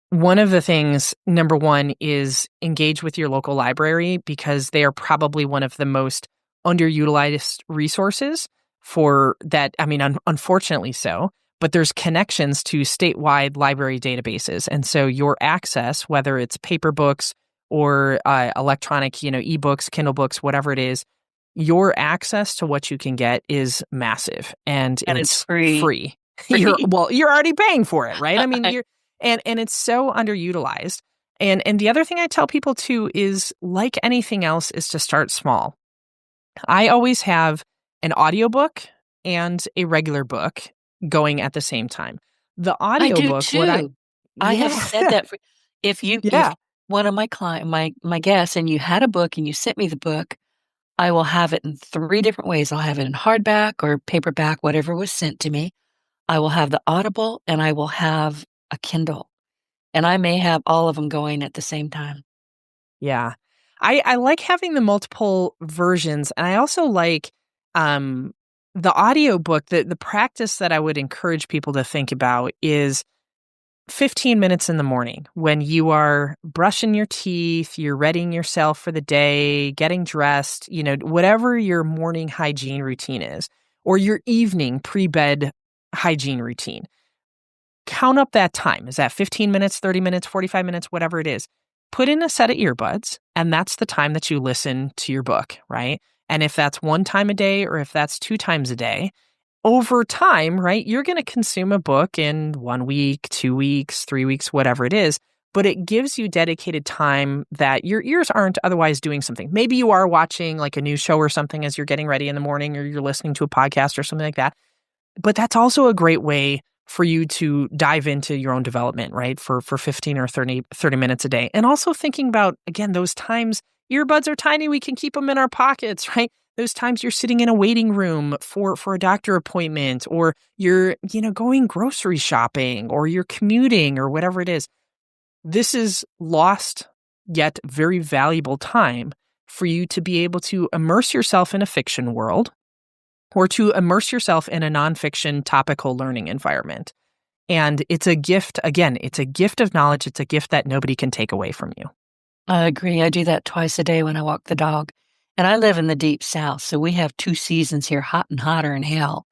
One of the things, number one, is engage with your local library because they are probably one of the most underutilized resources for that. I mean, unfortunately so, but there's connections to statewide library databases. And so your access, whether it's paper books or electronic, ebooks, Kindle books, whatever it is, your access to what you can get is massive and And it's it's free. free. You're already paying for it, right? I mean, I and it's so underutilized. And the other thing I tell people too is, like anything else, is to start small. I always have an audiobook and a regular book going at the same time. The do audiobook, too. I have yeah. said that if Yeah. one of my client, my guests, and you had a book and you sent me the book, I will have it in 3 different ways. I'll have it in hardback or paperback, whatever was sent to me. I will have the Audible and I will have a Kindle. And I may have all of them going at the same time. Yeah. I like having the multiple versions, and I also like the audiobook. The practice that I would encourage people to think about is 15 minutes in the morning when you are brushing your teeth, you're readying yourself for the day, getting dressed, whatever your morning hygiene routine is, or your evening pre-bed hygiene routine. Count up that time. Is that 15 minutes, 30 minutes, 45 minutes, whatever it is? Put in a set of earbuds, and that's the time that you listen to your book, right? And if that's 1 time a day or if that's 2 times a day, over time, right, you're going to consume a book in 1 week, 2 weeks, 3 weeks, whatever it is. But it gives you dedicated time that your ears aren't otherwise doing something. Maybe you are watching like a news show or something as you're getting ready in the morning, or you're listening to a podcast or something like that. But that's also a great way for you to dive into your own development, right? For 15 or 30 minutes a day. And also thinking about, again, those times, earbuds are tiny, we can keep them in our pockets, right? Those times you're sitting in a waiting room for a doctor appointment, or you're, going grocery shopping, or you're commuting, or whatever it is. This is lost yet very valuable time for you to be able to immerse yourself in a fiction world or to immerse yourself in a nonfiction topical learning environment. And it's a gift, again, it's a gift of knowledge. It's a gift that nobody can take away from you. I agree. I do that twice a day when I walk the dog. And I live in the deep south, so we have 2 seasons here, hot and hotter than hell.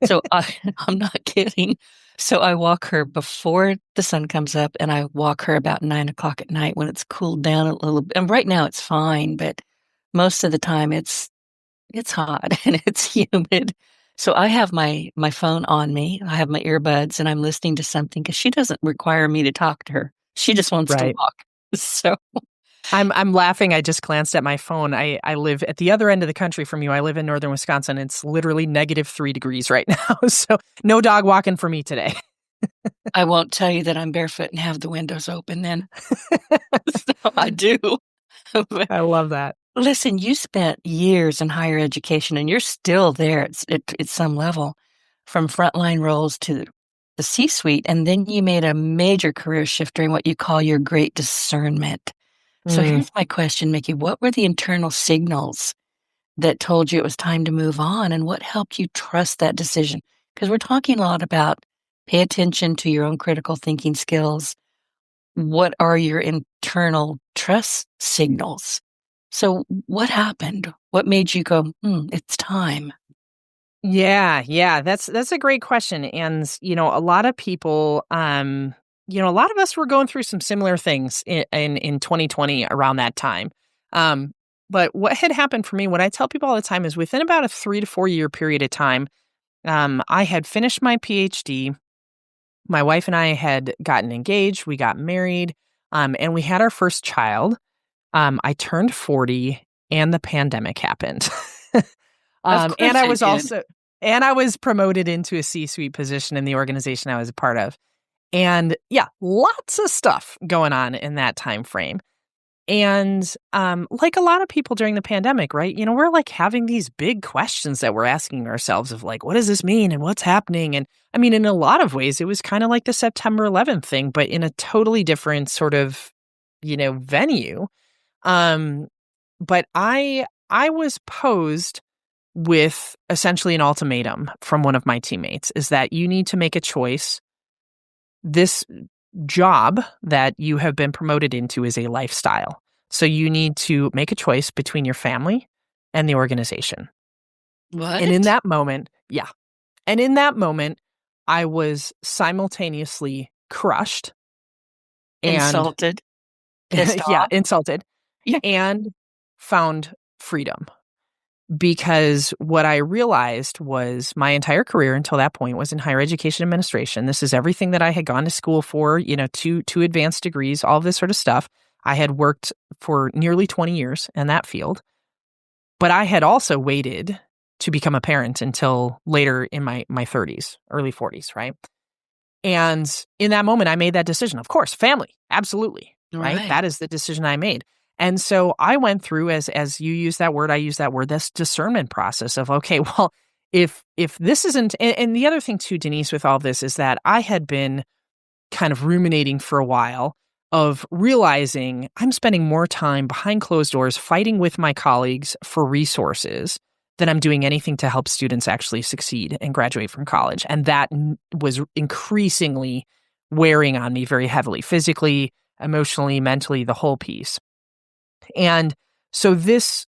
So I'm not kidding. So I walk her before the sun comes up, and I walk her about 9:00 at night when it's cooled down a little bit. And right now it's fine, but most of the time it's hot and it's humid. So I have my phone on me. I have my earbuds, and I'm listening to something because she doesn't require me to talk to her. She just wants to Right. walk. So I'm laughing. I just glanced at my phone. I live at the other end of the country from you. I live in northern Wisconsin. It's literally -3 degrees right now. So no dog walking for me today. I won't tell you that I'm barefoot and have the windows open then. So I do. But I love that. listen, you spent years in higher education, and you're still there at some level, from frontline roles to the C-suite, and then you made a major career shift during what you call your great discernment. So here's my question, Mickey. What were the internal signals that told you it was time to move on, and what helped you trust that decision? Because we're talking a lot about pay attention to your own critical thinking skills. What are your internal trust signals? So what happened? What made you go, it's time? Yeah, that's a great question. And, a lot of people, a lot of us were going through some similar things in 2020 around that time. But what had happened for me, what I tell people all the time is within about a 3 to 4 year period of time, I had finished my PhD. My wife and I had gotten engaged. We got married, and we had our first child. I turned 40 and the pandemic happened. Of course And I it was did. I was promoted into a C-suite position in the organization I was a part of. And yeah, lots of stuff going on in that time frame. And like a lot of people during the pandemic, right? We're like having these big questions that we're asking ourselves of like, what does this mean and what's happening? And I mean, in a lot of ways, it was kind of like the September 11th thing, but in a totally different sort of, venue. But I was posed with essentially an ultimatum from one of my teammates is that you need to make a choice. This job that you have been promoted into is a lifestyle. So you need to make a choice between your family and the organization. And in What? that moment, yeah. And in that moment, I was simultaneously crushed and Insulted, pissed yeah, off? insulted Yeah. and found freedom. Because what I realized was my entire career until that point was in higher education administration. This is everything that I had gone to school for, two advanced degrees, all of this sort of stuff. I had worked for nearly 20 years in that field. But I had also waited to become a parent until later in my 30s, early 40s, right? And in that moment, I made that decision. Of course, family, absolutely, right? Right. That is the decision I made. And so I went through, as you use that word, I use that word, this discernment process of, okay, well, if this isn't, and the other thing too, Denise, with all this is that I had been kind of ruminating for a while of realizing I'm spending more time behind closed doors fighting with my colleagues for resources than I'm doing anything to help students actually succeed and graduate from college. And that was increasingly wearing on me very heavily, physically, emotionally, mentally, the whole piece. And so this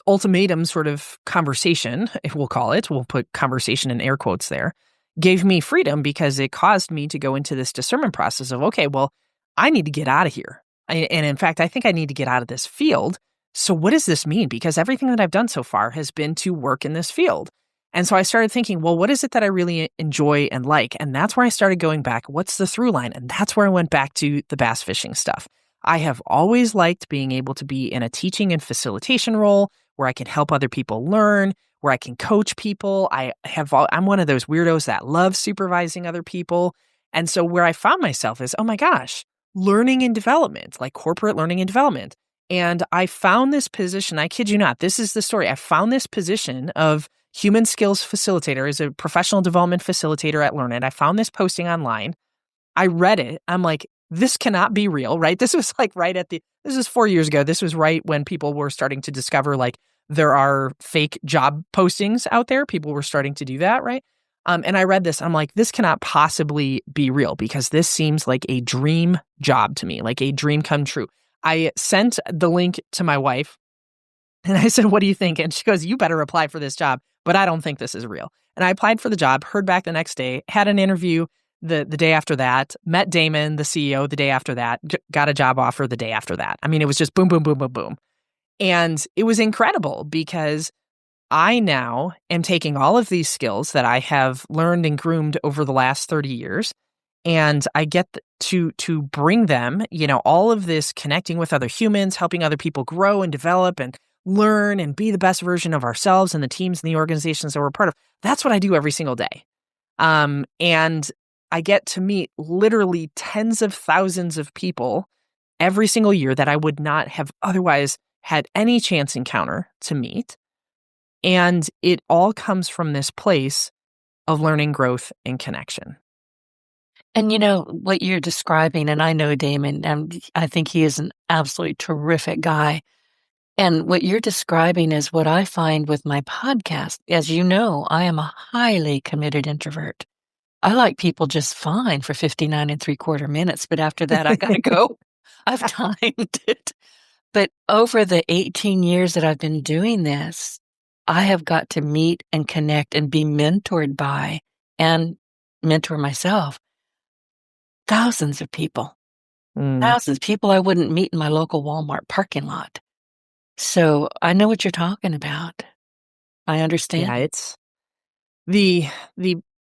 ultimatum sort of conversation, if we'll call it, we'll put conversation in air quotes there, gave me freedom because it caused me to go into this discernment process of, okay, well, I need to get out of here. And in fact, I think I need to get out of this field. So what does this mean? Because everything that I've done so far has been to work in this field. And so I started thinking, well, what is it that I really enjoy and like? And that's where I started going back. What's the through line? And that's where I went back to the bass fishing stuff. I have always liked being able to be in a teaching and facilitation role where I can help other people learn, where I can coach people. I'm one of those weirdos that loves supervising other people. And so where I found myself is, oh my gosh, learning and development, like corporate learning and development. And I found this position, I kid you not, this is the story. I found this position of human skills facilitator as a professional development facilitator at Learned. I found this posting online. I read it. I'm like, this cannot be real, right? This was like this was 4 years ago. This was right when people were starting to discover like there are fake job postings out there. People were starting to do that, right? And I read this. I'm like, this cannot possibly be real because this seems like a dream job to me, like a dream come true. I sent the link to my wife and I said, what do you think? And she goes, you better apply for this job, but I don't think this is real. And I applied for the job, heard back the next day, had an interview the day after that, met Damon, the CEO, the day after that, got a job offer the day after that. I mean, it was just boom, boom, boom, boom, boom. And it was incredible because I now am taking all of these skills that I have learned and groomed over the last 30 years, and I get to bring them, all of this connecting with other humans, helping other people grow and develop and learn and be the best version of ourselves and the teams and the organizations that we're part of. That's what I do every single day. And I get to meet literally tens of thousands of people every single year that I would not have otherwise had any chance encounter to meet. And it all comes from this place of learning, growth, and connection. And what you're describing, and I know Damon, and I think he is an absolutely terrific guy. And what you're describing is what I find with my podcast. As you know, I am a highly committed introvert. I like people just fine for 59 3/4 minutes, but after that, I got to go. I've timed it. But over the 18 years that I've been doing this, I have got to meet and connect and be mentored by and mentor myself thousands of people, thousands of people I wouldn't meet in my local Walmart parking lot. So I know what you're talking about. I understand. Yeah, it's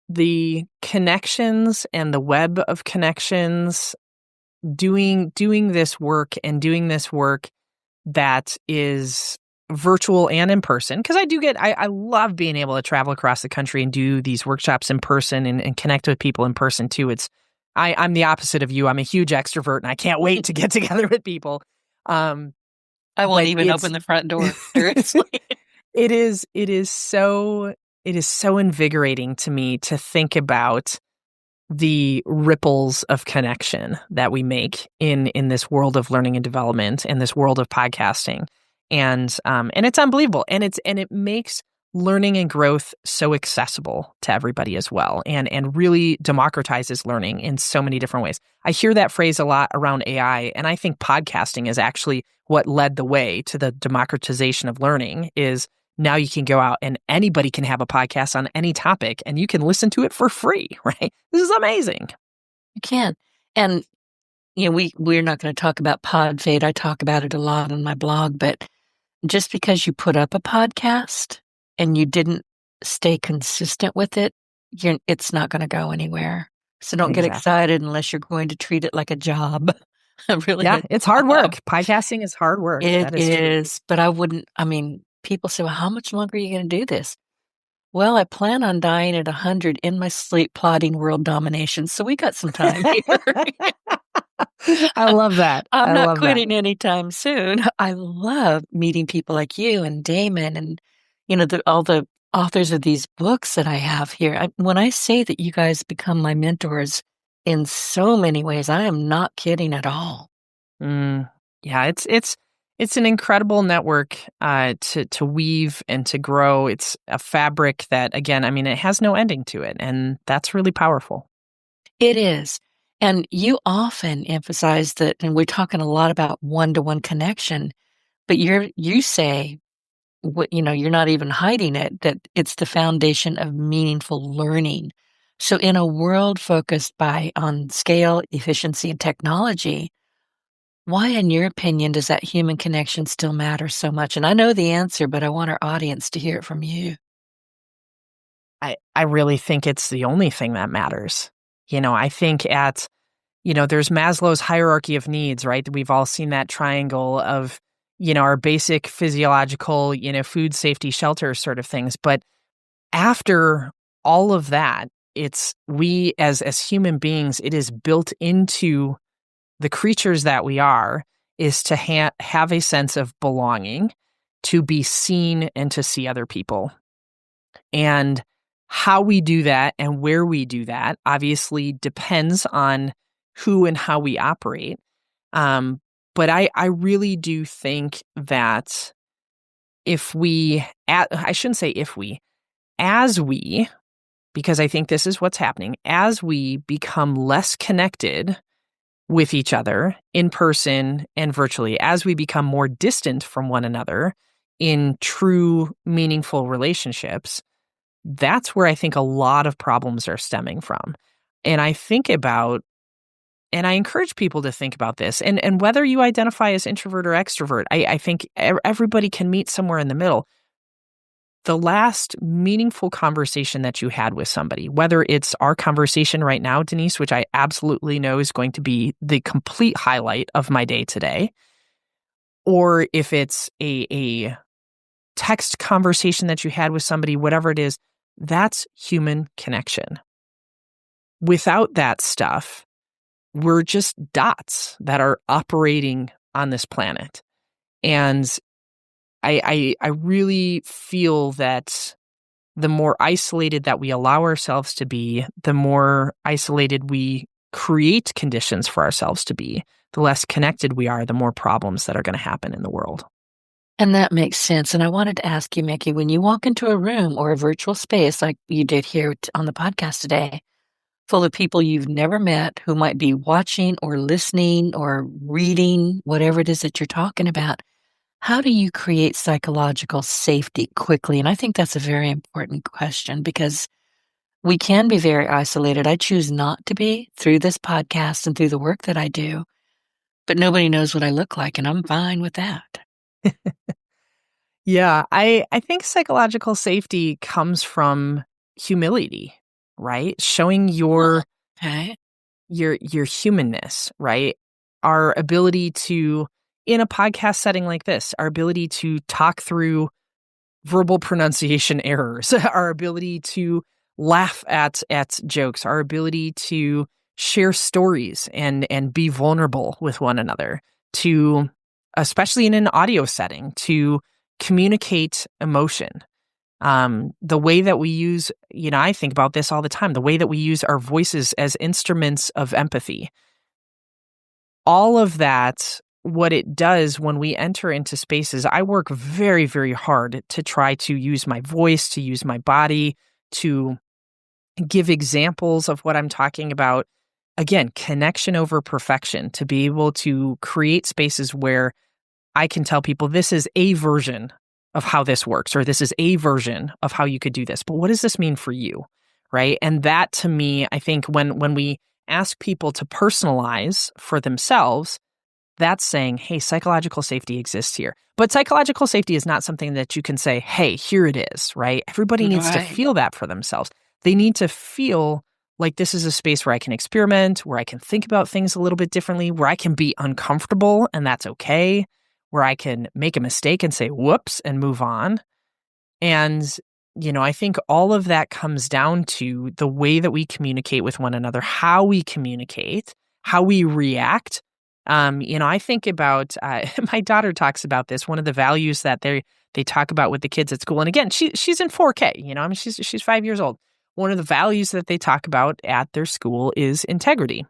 the connections and the web of connections, doing this work and doing this work that is virtual and in person. Because I love being able to travel across the country and do these workshops in person and connect with people in person too. I'm the opposite of you. I'm a huge extrovert and I can't wait to get together with people. I won't even open the front door. Seriously. It is so invigorating to me to think about the ripples of connection that we make in this world of learning and development and this world of podcasting. And it's unbelievable. And it makes learning and growth so accessible to everybody as well, and really democratizes learning in so many different ways. I hear that phrase a lot around AI, and I think podcasting is actually what led the way to the democratization of learning. Is now you can go out and anybody can have a podcast on any topic and you can listen to it for free, right? This is amazing. You can. And, we're not going to talk about pod fade. I talk about it a lot on my blog, but just because you put up a podcast and you didn't stay consistent with it, it's not going to go anywhere. So don't get excited unless you're going to treat it like a job. It's hard work. Podcasting is hard work. It is, but people say, well, how much longer are you going to do this? Well, I plan on dying at 100 in my sleep plotting world domination. So we got some time here. I love that. I'm not quitting anytime soon. I love meeting people like you and Damon and, all the authors of these books that I have here. When I say that you guys become my mentors in so many ways, I am not kidding at all. Yeah, it's an incredible network to weave and to grow. It's a fabric that, again, it has no ending to it, and that's really powerful. It is. And you often emphasize that, and we're talking a lot about one-to-one connection, but you say, you're not even hiding it, that it's the foundation of meaningful learning. So in a world focused on scale, efficiency, and technology, why, in your opinion, does that human connection still matter so much? And I know the answer, but I want our audience to hear it from you. I really think it's the only thing that matters. I think there's Maslow's hierarchy of needs, right? We've all seen that triangle of, our basic physiological, food, safety, shelter sort of things. But after all of that, we as human beings, it is built into the creatures that we are, is to have a sense of belonging, to be seen and to see other people. And how we do that and where we do that obviously depends on who and how we operate. But I really do think that I shouldn't say if we, as we, because I think this is what's happening, as we become less connected with each other in person and virtually, as we become more distant from one another in true, meaningful relationships, that's where I think a lot of problems are stemming from. And I encourage people to think about this. And whether you identify as introvert or extrovert, I think everybody can meet somewhere in the middle. The last meaningful conversation that you had with somebody, whether it's our conversation right now, Denise, which I absolutely know is going to be the complete highlight of my day today, or if it's a text conversation that you had with somebody, whatever it is, that's human connection. Without that stuff, we're just dots that are operating on this planet. And I really feel that the more isolated that we allow ourselves to be, the more isolated we create conditions for ourselves to be, the less connected we are, the more problems that are going to happen in the world. And that makes sense. And I wanted to ask you, Mickey, when you walk into a room or a virtual space like you did here on the podcast today, full of people you've never met who might be watching or listening or reading whatever it is that you're talking about, how do you create psychological safety quickly? And I think that's a very important question because we can be very isolated. I choose not to be through this podcast and through the work that I do, but nobody knows what I look like, and I'm fine with that. Yeah, I think psychological safety comes from humility, right? Showing Okay. your humanness, right? Our ability to, in a podcast setting like this, our ability to talk through verbal pronunciation errors, our ability to laugh at jokes, our ability to share stories and be vulnerable with one another, to, especially in an audio setting, to communicate emotion. The way that we use, I think about this all the time, the way that we use our voices as instruments of empathy. All of that, what it does when we enter into spaces, I work very, very hard to try to use my voice, to use my body, to give examples of what I'm talking about. Again, connection over perfection, to be able to create spaces where I can tell people this is a version of how this works, or this is a version of how you could do this. But what does this mean for you? Right. And that, to me, I think when we ask people to personalize for themselves, that's saying, hey, psychological safety exists here. But psychological safety is not something that you can say, hey, here it is, right? Everybody needs to Right. feel that for themselves. They need to feel like this is a space where I can experiment, where I can think about things a little bit differently, where I can be uncomfortable and that's okay, where I can make a mistake and say, whoops, and move on. And, I think all of that comes down to the way that we communicate with one another, how we communicate, how we react. I think about my daughter talks about this. One of the values that they talk about with the kids at school, and again, she's in 4K. She's 5 years old. One of the values that they talk about at their school is integrity.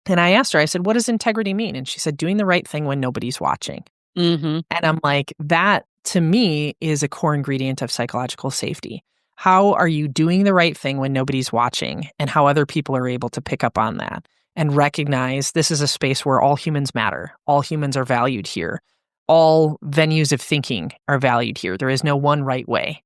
And I asked her, I said, "What does integrity mean?" And she said, "Doing the right thing when nobody's watching." Mm-hmm. And I'm like, that to me is a core ingredient of psychological safety. How are you doing the right thing when nobody's watching, and how other people are able to pick up on that and recognize this is a space where all humans matter. All humans are valued here. All venues of thinking are valued here. There is no one right way.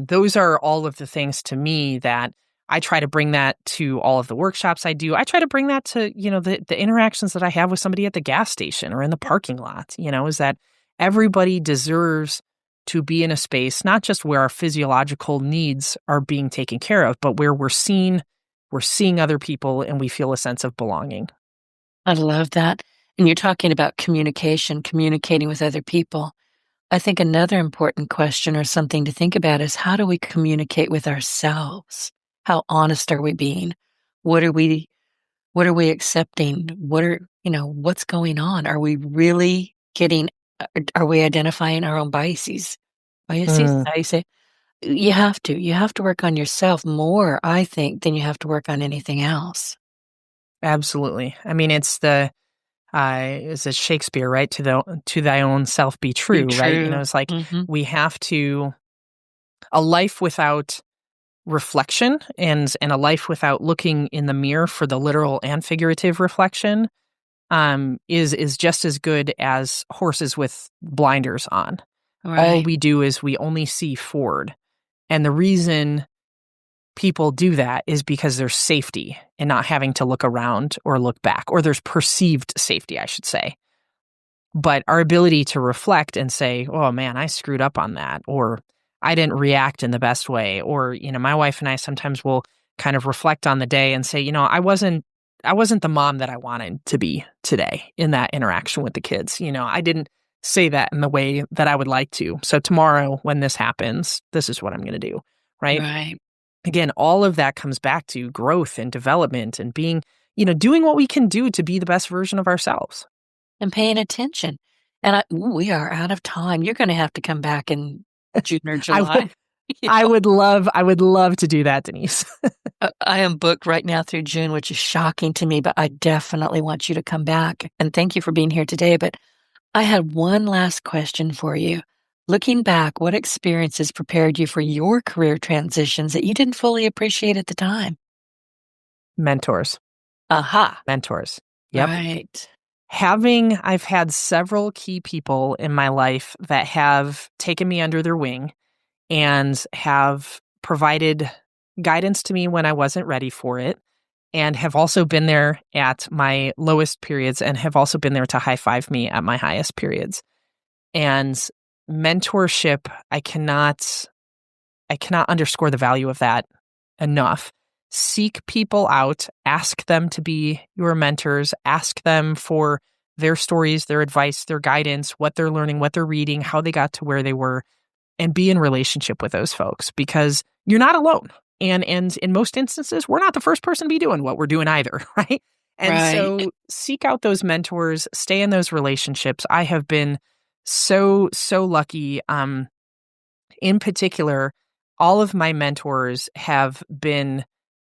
Those are all of the things to me that I try to bring that to all of the workshops I do. I try to bring that to, the interactions that I have with somebody at the gas station or in the parking lot, is that everybody deserves to be in a space, not just where our physiological needs are being taken care of, but where we're seeing other people and we feel a sense of belonging. I love that. And you're talking about communication, communicating with other people. I think another important question or something to think about is how do we communicate with ourselves? How honest are we being? What are we accepting? What's going on? Are we really are we identifying our own biases? Biases? Mm. How do you say? You have to work on yourself more, I think, than you have to work on anything else. Absolutely. I mean, it's is it Shakespeare, right? To thy own self be Be true, right? true. It's like Hmm. we have to a life without reflection and a life without looking in the mirror for the literal and figurative reflection is just as good as horses with blinders on. All Right. we do is we only see forward. And the reason people do that is because there's safety in not having to look around or look back, or there's perceived safety, I should say. But our ability to reflect and say, oh man, I screwed up on that, or I didn't react in the best way, or, my wife and I sometimes will kind of reflect on the day and say, I wasn't the mom that I wanted to be today in that interaction with the kids. I didn't say that in the way that I would like to. So tomorrow when this happens, this is what I'm going to do. Right. Right. Again, all of that comes back to growth and development and being, doing what we can do to be the best version of ourselves. And paying attention. And we are out of time. You're going to have to come back in June or I July. would I would love to do that, Denise. I am booked right now through June, which is shocking to me, but I definitely want you to come back. And thank you for being here today. But I had one last question for you. Looking back, what experiences prepared you for your career transitions that you didn't fully appreciate at the time? Mentors. Aha. Mentors. Yep. Right. I've had several key people in my life that have taken me under their wing and have provided guidance to me when I wasn't ready for it, and have also been there at my lowest periods and have also been there to high five me at my highest periods. And mentorship, I cannot underscore the value of that enough. Seek people out, ask them to be your mentors, ask them for their stories, their advice, their guidance, what they're learning, what they're reading, how they got to where they were, and be in relationship with those folks because you're not alone. And in most instances, we're not the first person to be doing what we're doing either, right? And Right. so seek out those mentors, stay in those relationships. I have been so lucky. In particular, all of my mentors have been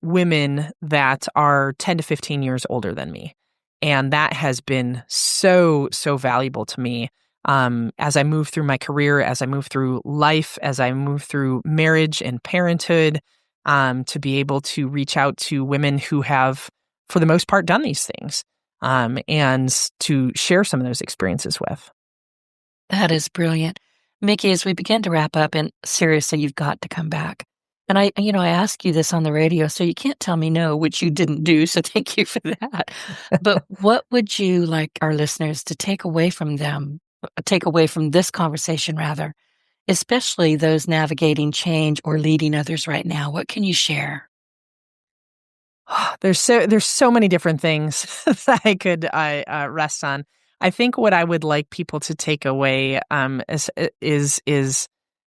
women that are 10 to 15 years older than me. And that has been so valuable to me as I move through my career, as I move through life, as I move through marriage and parenthood, to be able to reach out to women who have, for the most part, done these things and to share some of those experiences with. That is brilliant. Mickey, as we begin to wrap up, and seriously, you've got to come back. And I ask you this on the radio, so you can't tell me no, which you didn't do. So thank you for that. But what would you like our listeners to take away from this conversation, rather, especially those navigating change or leading others right now? What can you share? There's so many different things that I could rest on. I think what I would like people to take away is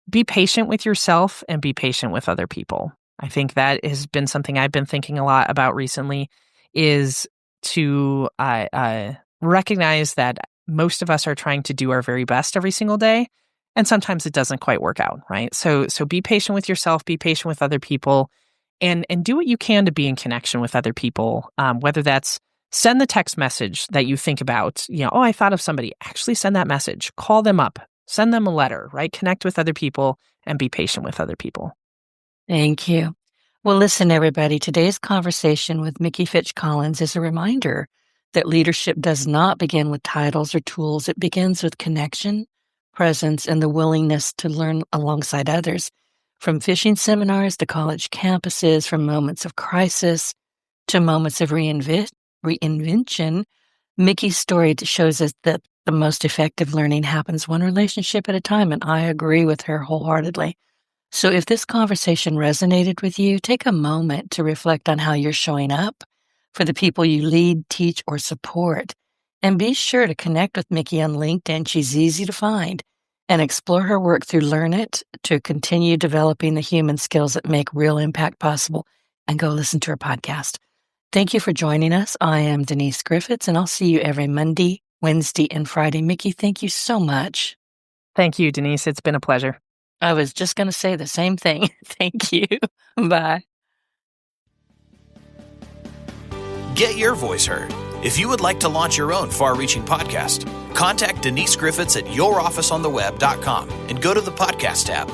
be patient with yourself and be patient with other people. I think that has been something I've been thinking a lot about recently, is to recognize that most of us are trying to do our very best every single day, and sometimes it doesn't quite work out, right? So be patient with yourself, be patient with other people, and do what you can to be in connection with other people, whether that's send the text message that you think about, oh, I thought of somebody. Actually send that message, call them up, send them a letter, right? Connect with other people and be patient with other people. Thank you. Well, listen, everybody, today's conversation with Mickey Fitch-Collins is a reminder that leadership does not begin with titles or tools. It begins with connection, presence, and the willingness to learn alongside others. From fishing seminars to college campuses, from moments of crisis to moments of reinvention, Mickey's story shows us that the most effective learning happens one relationship at a time, and I agree with her wholeheartedly. So if this conversation resonated with you, take a moment to reflect on how you're showing up for the people you lead, teach, or support. And be sure to connect with Mickey on LinkedIn. She's easy to find. And explore her work through Learn It to continue developing the human skills that make real impact possible. And go listen to her podcast. Thank you for joining us. I am Denise Griffitts, and I'll see you every Monday, Wednesday, and Friday. Mickey, thank you so much. Thank you, Denise. It's been a pleasure. I was just going to say the same thing. Thank you. Bye. Get your voice heard. If you would like to launch your own far-reaching podcast, contact Denise Griffitts at yourofficeontheweb.com and go to the podcast tab.